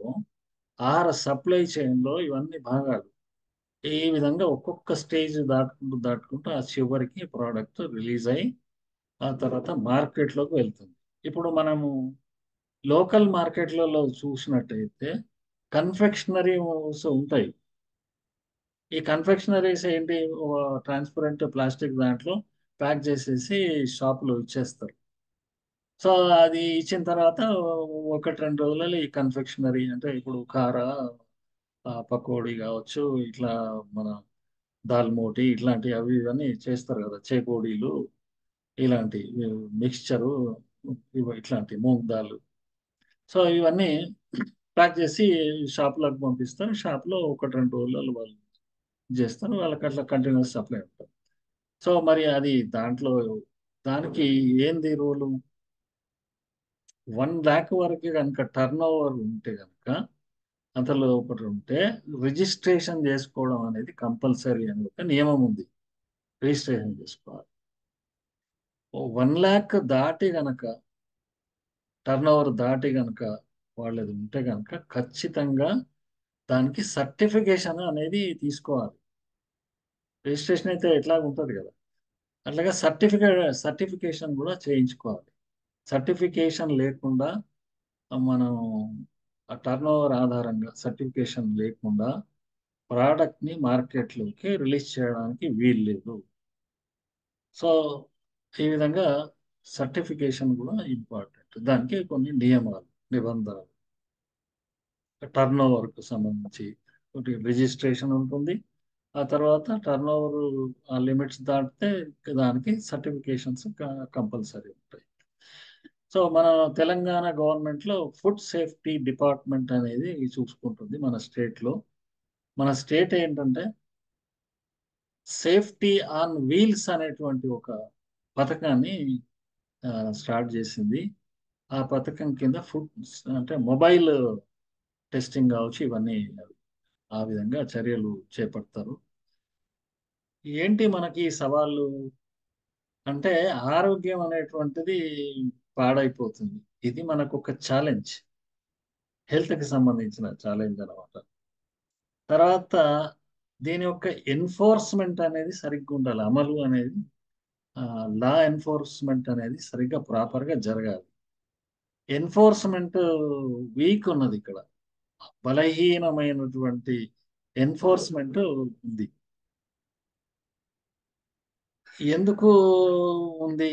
ఆహార సప్లై చైన్‌లో ఇవన్నీ భాగాలు. ఈ విధంగా ఒక్కొక్క స్టేజ్ దాటుకుంటూ, దాటుకుంటూ ఆ చివరికి ప్రోడక్ట్ రిలీజ్ అయ్యి, ఆ తర్వాత మార్కెట్‌లోకి వెళ్తుంది. ఇప్పుడు మనము లోకల్ మార్కెట్‌లలో చూసినట్టయితే కన్ఫెక్షనరీస్ ఉంటాయి. ఈ కన్ఫెక్షనరీస్ ఏంటి ట్రాన్స్పరెంట్ ప్లాస్టిక్ దాంట్లో ప్యాక్ చేసేసి షాప్‌లో ఇచ్చేస్తారు. సో, అది ఇచ్చిన తర్వాత 1, 2 రోజులలో ఈ కన్ఫెక్షనరీ అంటే ఇప్పుడు పకోడీ కావచ్చు, ఇట్లా మన దాల్‌మోటి ఇట్లాంటివి అవి ఇవన్నీ చేస్తారు కదా! చేకోడీలు ఇలాంటి మిక్స్చరు ఇట్లాంటి మూంగ్ దాల్. సో, ఇవన్నీ ప్యాక్ చేసి షాప్‌లోకి పంపిస్తారు. షాప్‌లో 1, 2 రోజులలో వాళ్ళు జేస్తారు. వాళ్ళకి అట్లా కంటిన్యూయస్ సప్లై ఉంటది. సో, మరి అది దాంట్లో దానికి ఏంది రూలు? 1,00,000 వరకు గనుక టర్నోవర్ ఉంటే గనక అంత లోపట ఉంటే రిజిస్ట్రేషన్ జేసుకోవడం అనేది కంపల్సరీ అని ఒక నియమం ఉంది. రిజిస్ట్రేషన్ జేసుకోవాలి. 1,00,000 దాటి గనక టర్నోవర్ దాటి గనక వాళ్ళది ఉంటే గనక ఖచ్చితంగా దానికి సర్టిఫికేషన్ అనేది తీసుకోవాలి. రిజిస్ట్రేషన్ అయితే ఎట్లాగో ఉంటది గదా! అట్లాగే సర్టిఫికేషన్ గూడా చేయించుకోవాలి. సర్టిఫికేషన్ లేకుండా మనం ఆ టర్నోవర్ ఆధారంగా సర్టిఫికేషన్ లేకుండా ప్రొడక్ట్‌ని మార్కెట్‌లోకి రిలీజ్ చేయడానికి వీల్లేదు. సో, ఈ విధంగా సర్టిఫికేషన్ గూడా ఇంపార్టెంట్. దానికి కొన్ని నియమాలు, నిబంధనలు టర్నోవర్‌కు సంబంధించి ఒకటి రిజిస్ట్రేషన్ ఉంటుంది. ఆ తర్వాత టర్నోవర్ ఆ లిమిట్స్ దాటితే దానికి సర్టిఫికేషన్స్ కంపల్సరీ ఉంటాయి. సో, మన తెలంగాణ గవర్నమెంట్‌లో ఫుడ్ సేఫ్టీ డిపార్ట్‌మెంట్ అనేది చూసుకుంటుంది మన స్టేట్‌లో. మన స్టేట్ ఏంటంటే సేఫ్టీ ఆన్ వీల్స్ అనేటువంటి ఒక పథకాన్ని స్టార్ట్ చేసింది. ఆ పథకం కింద అంటే మొబైల్ టెస్టింగ్ కావచ్చు ఇవన్నీ ఆ విధంగా చర్యలు చేపడతారు. ఏంటి మనకి సవాళ్ళు అంటే ఆరోగ్యం అనేటువంటిది పాడైపోతుంది. ఇది మనకొక ఛాలెంజ్. హెల్త్‌కి సంబంధించిన ఛాలెంజ్ అన్నమాట. తర్వాత దీని యొక్క ఎన్ఫోర్స్‌మెంట్ అనేది సరిగ్గుండాలి. అమలు అనేది లా ఎన్ఫోర్స్‌మెంట్ అనేది సరిగ్గా ప్రాపర్‌గా జరగాలి. ఎన్ఫోర్స్‌మెంట్ వీక్ ఉన్నదిక్కడ. బలహీనమైనటువంటి ఎన్ఫోర్స్‌మెంట్ ఉంది. ఎందుకు ఉంది?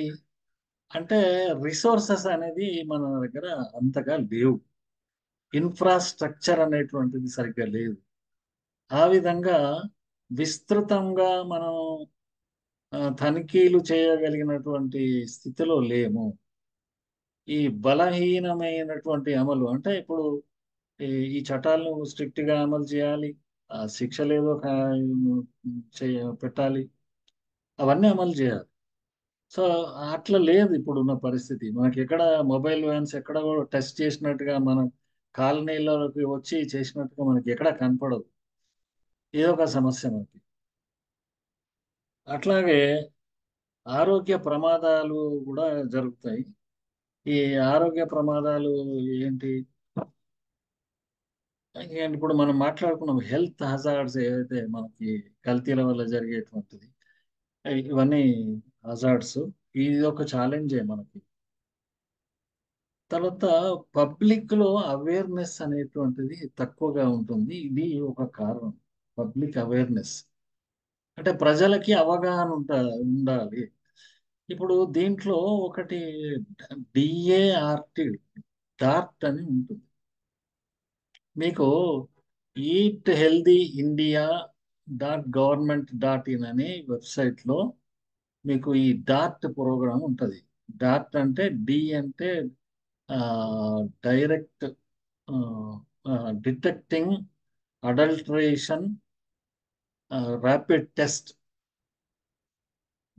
అంటే రిసోర్సెస్ అనేది మన దగ్గర అంతగా లేవు. ఇన్‌ఫ్రాస్ట్రక్చర్ అనేటువంటిది సరిగ్గా లేదు. ఆ విధంగా విస్తృతంగా మనం తనిఖీలు చేయగలిగినటువంటి స్థితిలో లేము. ఈ బలహీనమైనటువంటి అమలు అంటే ఇప్పుడు ఈ ఈ చట్టాలను స్ట్రిక్ట్‌గా అమలు చేయాలి. శిక్షలు ఏదో పెట్టాలి, అవన్నీ అమలు చేయాలి. సో అట్లా లేదు ఇప్పుడున్న పరిస్థితి. మనకి ఎక్కడ మొబైల్ వ్యాన్స్ ఎక్కడ కూడా టెస్ట్ చేసినట్టుగా మనం కాలనీలోకి వచ్చి చేసినట్టుగా మనకి ఎక్కడ కనపడదు. ఏదో ఒక సమస్య మనకి. అట్లాగే ఆరోగ్య ప్రమాదాలు కూడా జరుగుతాయి. ఈ ఆరోగ్య ప్రమాదాలు ఏంటి? ఇప్పుడు మనం మాట్లాడుకున్నాం హెల్త్ హజార్డ్స్ ఏవైతే మనకి కల్తీల వల్ల జరిగేటువంటిది, ఇవన్నీ హజార్డ్స్. ఇది ఒక ఛాలెంజే మనకి. తర్వాత పబ్లిక్ లో అవేర్నెస్ అనేటువంటిది తక్కువగా ఉంటుంది. ఇది ఒక కారణం. పబ్లిక్ అవేర్నెస్ అంటే ప్రజలకి అవగాహన ఉండాలి. ఇప్పుడు దీంట్లో ఒకటి డిఏఆర్టి, డార్ట్ అని ఉంటుంది. మీకు ఈట్ హెల్దీ ఇండియా .gov.in అనే వెబ్సైట్లో మీకు ఈ డార్ట్ ప్రోగ్రామ్ ఉంటుంది. డార్ట్ అంటే డి అంటే direct detecting adulteration rapid test,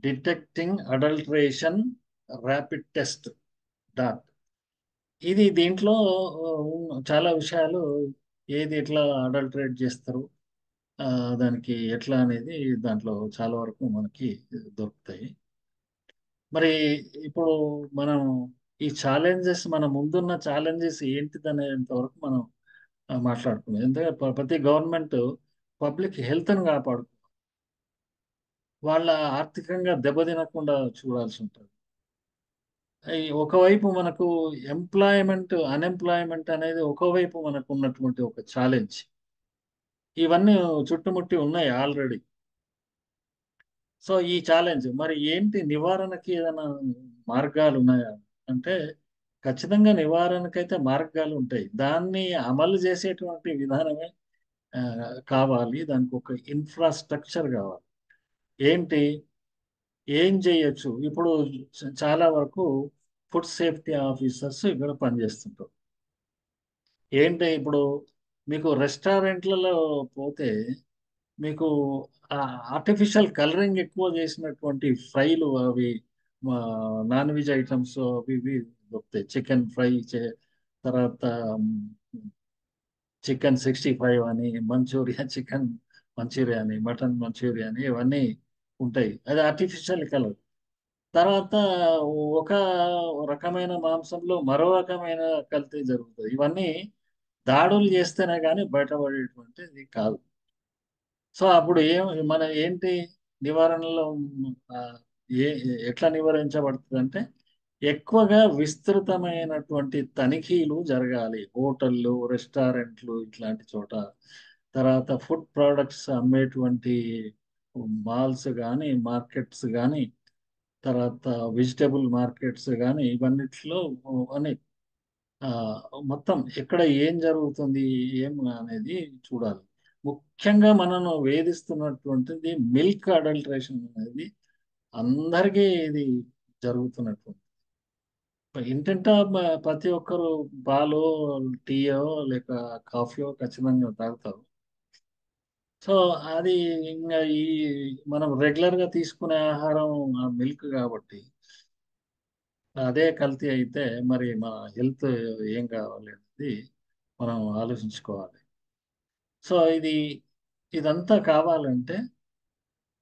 detecting adulteration rapid test dot. ఇది దీంట్లో చాలా విషయాలు, ఏది ఎట్లా అడల్టరేట్ చేస్తారు, ఆ, దానికి ఎట్లా అనేది దాంట్లో చాలా వరకు మనకి దొరుకుతాయి. మరి ఇప్పుడు మనం ఈ ఛాలెంజెస్, మన ముందున్న ఛాలెంజెస్ ఏంటిదనేంత వరకు మనం మాట్లాడుకున్నాం. ఎందుకంటే ప్రతి గవర్నమెంట్ పబ్లిక్ హెల్త్ని కాపాడు, వాళ్ళ ఆర్థికంగా దెబ్బతినకుండా చూడాల్సి ఉంటుంది. ఒకవైపు మనకు అన్ఎంప్లాయ్మెంట్ అనేది ఒకవైపు మనకు ఉన్నటువంటి ఒక ఛాలెంజ్. ఇవన్నీ చుట్టుముట్టి ఉన్నాయి ఆల్రెడీ. సో ఈ ఛాలెంజ్ మరి ఏంటి, నివారణకి ఏదైనా మార్గాలు ఉన్నాయా అంటే ఖచ్చితంగా నివారణకైతే మార్గాలు ఉంటాయి. దాన్ని అమలు చేసేటువంటి విధానమే ఆ, కావాలి. దానికి ఒక ఇన్ఫ్రాస్ట్రక్చర్ కావాలి. ఏంటి, ఏం చేయొచ్చు? ఇప్పుడు చాలా వరకు ఫుడ్ సేఫ్టీ ఆఫీసర్స్ ఇక్కడ పనిచేస్తుంటారు. ఏంటి ఇప్పుడు మీకు రెస్టారెంట్లలో పోతే మీకు ఆర్టిఫిషియల్ కలరింగ్ ఎక్కువ చేసినటువంటి ఫ్రైలు అవి, నాన్ వెజ్ ఐటమ్స్ అవి ఇవి దొరుకుతాయి. చికెన్ ఫ్రై, తర్వాత చికెన్ 65 అని, మంచూరియా, చికెన్ మంచూరియా అని, మటన్ మంచూరియా అని, ఇవన్నీ ఉంటాయి. అది ఆర్టిఫిషియల్ కలర్. తర్వాత ఒక రకమైన మాంసంలో మరో రకమైన కల్తీ జరుగుతుంది. ఇవన్నీ దాడులు చేస్తేనే కానీ బయటపడేటువంటిది కాదు. సో అప్పుడు మన ఏంటి నివారణలో, ఆ, ఏ ఎట్లా నివారించబడుతుంది అంటే ఎక్కువగా విస్తృతమైనటువంటి తనిఖీలు జరగాలి. హోటళ్ళు, రెస్టారెంట్లు ఇట్లాంటి చోట, తర్వాత ఫుడ్ ప్రోడక్ట్స్ అమ్మేటువంటి మాల్స్ కానీ, మార్కెట్స్ కానీ, తర్వాత వెజిటబుల్ మార్కెట్స్ కానీ, ఇవన్నిట్లో అని ఆ, మొత్తం ఎక్కడ ఏం జరుగుతుంది, ఏం అనేది చూడాలి. ముఖ్యంగా మనను వేధిస్తున్నటువంటిది మిల్క్ అడల్టరేషన్ అనేది అందరికీ ఇది జరుగుతున్నటువంటి. ఇంటింటా ప్రతి ఒక్కరు పాలు, టీయో లేక కాఫీయో ఖచ్చితంగా తాగుతారు. సో అది ఇంకా మనం రెగ్యులర్ గా తీసుకునే ఆహారం ఆ మిల్క్ కాబట్టి అదే కల్తీ అయితే మరి మన హెల్త్ ఏం కావాలి అనేది మనం ఆలోచించుకోవాలి. సో ఇదంతా కావాలంటే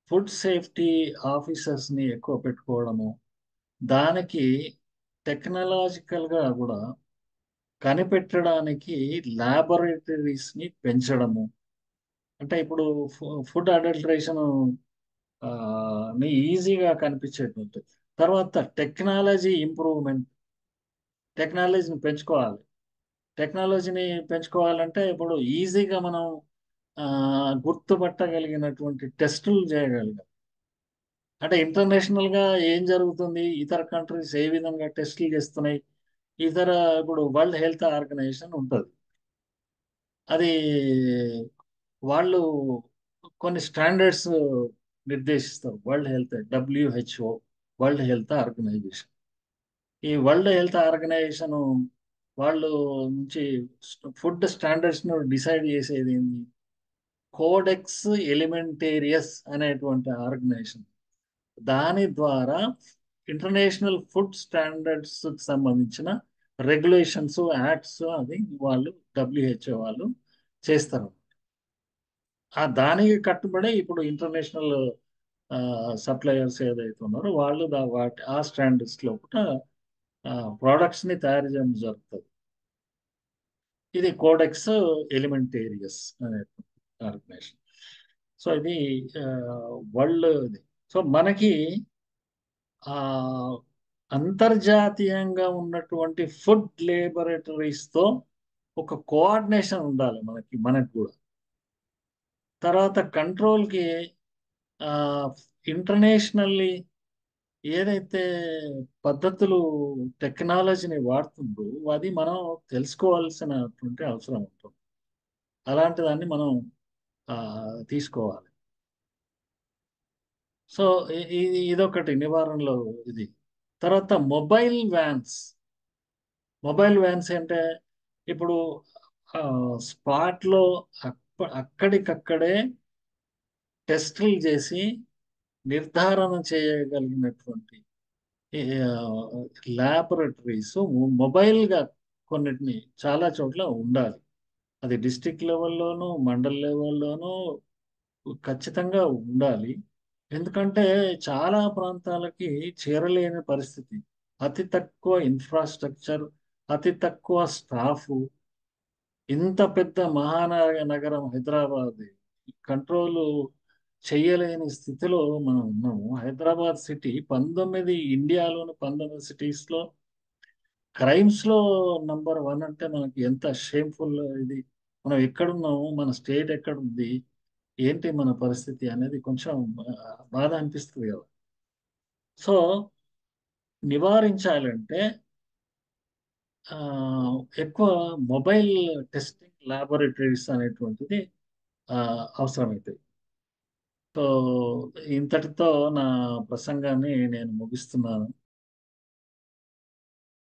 ఫుడ్ సేఫ్టీ ఆఫీసర్స్ ని ఎక్కువ పెట్టుకోవడము, దానికి టెక్నాలజికల్ గా కూడా కనిపెట్టడానికి ల్యాబొరేటరీస్ ని పెంచడము. అంటే ఇప్పుడు ఫుడ్ అడల్టరేషన్ ని ఈజీగా కనిపించేటువంటి, తర్వాత టెక్నాలజీ ఇంప్రూవ్మెంట్, టెక్నాలజీని పెంచుకోవాలి. టెక్నాలజీని పెంచుకోవాలంటే ఇప్పుడు ఈజీగా మనం ఆ, గుర్తుపట్టగలిగినటువంటి టెస్టులు చేయగలిగాం. అంటే ఇంటర్నేషనల్ గా ఏం జరుగుతుంది, ఇతర కంట్రీస్ ఏ విధంగా టెస్టులు చేస్తున్నాయి, ఇతర ఇప్పుడు వరల్డ్ హెల్త్ ఆర్గనైజేషన్ ఉంటుంది. అది వాళ్ళు కొన్ని స్టాండర్డ్స్ నిర్దేశిస్తారు. WHO, world health organisation. ఈ వరల్డ్ హెల్త్ ఆర్గనైజేషన్ వాళ్ళు నుంచి ఫుడ్ స్టాండర్డ్స్ ను డిసైడ్ చేసేది ఏంది? కోడెక్స్ ఎలిమెంటేరియస్ అనేటువంటి ఆర్గనైజేషన్. దాని ద్వారా ఇంటర్నేషనల్ ఫుడ్ స్టాండర్డ్స్ సంబంధించిన రెగ్యులేషన్స్, యాక్ట్స్ అది వాళ్ళు డబ్ల్యూహెచ్ఓ వాళ్ళు చేస్తారు. ఆ దానికి కట్టుబడే ఇప్పుడు ఇంటర్నేషనల్ సప్లయర్స్ ఏదైతే ఉన్నారో వాళ్ళు వాటి ఆ స్టాండర్డ్స్ లోపల ప్రోడక్ట్స్ ని తయారు చేయడం జరుగుతుంది. ఇది కోడెక్స్ ఎలిమెంటేరియస్ అనే ఆర్గనైజేషన్. సో ఇది వరల్డ్ ఇది. సో మనకి ఆ అంతర్జాతీయంగా ఉన్నటువంటి ఫుడ్ లేబొరేటరీస్ తో ఒక కోఆర్డినేషన్ ఉండాలి మనకి కూడా. తర్వాత కంట్రోల్కి ఇంటర్నేషనల్లీ ఏదైతే పద్ధతులు టెక్నాలజీని వాడుతుందో అది మనం తెలుసుకోవాల్సినటువంటి అవసరం ఉంటుంది. అలాంటి దాన్ని మనం ఆ, తీసుకోవాలి. సో ఇదొకటి నివారణలో ఇది. తర్వాత మొబైల్ వ్యాన్స్ అంటే ఇప్పుడు స్పాట్లో అక్కడికక్కడే టెస్టులు చేసి నిర్ధారణ చేయగలిగినటువంటి ల్యాబొరేటరీస్ మొబైల్గా కొన్నిటిని చాలా చోట్ల ఉండాలి. అది డిస్ట్రిక్ట్ లెవెల్లోనూ మండల్ లెవెల్లోనూ ఖచ్చితంగా ఉండాలి. ఎందుకంటే చాలా ప్రాంతాలకి చేరలేని పరిస్థితి. అతి తక్కువ ఇన్ఫ్రాస్ట్రక్చర్, అతి తక్కువ స్టాఫ్. ఇంత పెద్ద మహానగరం హైదరాబాద్ కంట్రోల్ చెయ్యలేని స్థితిలో మనం ఉన్నాము. హైదరాబాద్ సిటీ ఇండియాలోని 19 సిటీస్ లో క్రైమ్స్ లో నంబర్ 1 అంటే మనకి ఎంత షేమ్ఫుల్ ఇది. మనం ఎక్కడున్నాము, మన స్టేట్ ఎక్కడుంది, ఏంటి మన పరిస్థితి అనేది కొంచెం బాధ అనిపిస్తుంది కదా. సో నివారించాలంటే ఆ, ఎక్కువ మొబైల్ టెస్టింగ్ ల్యాబొరేటరీస్ అనేటువంటిది ఆ, అవసరమవుతాయి. సో ఇంతటితో నా ప్రసంగాన్ని నేను ముగిస్తున్నాను.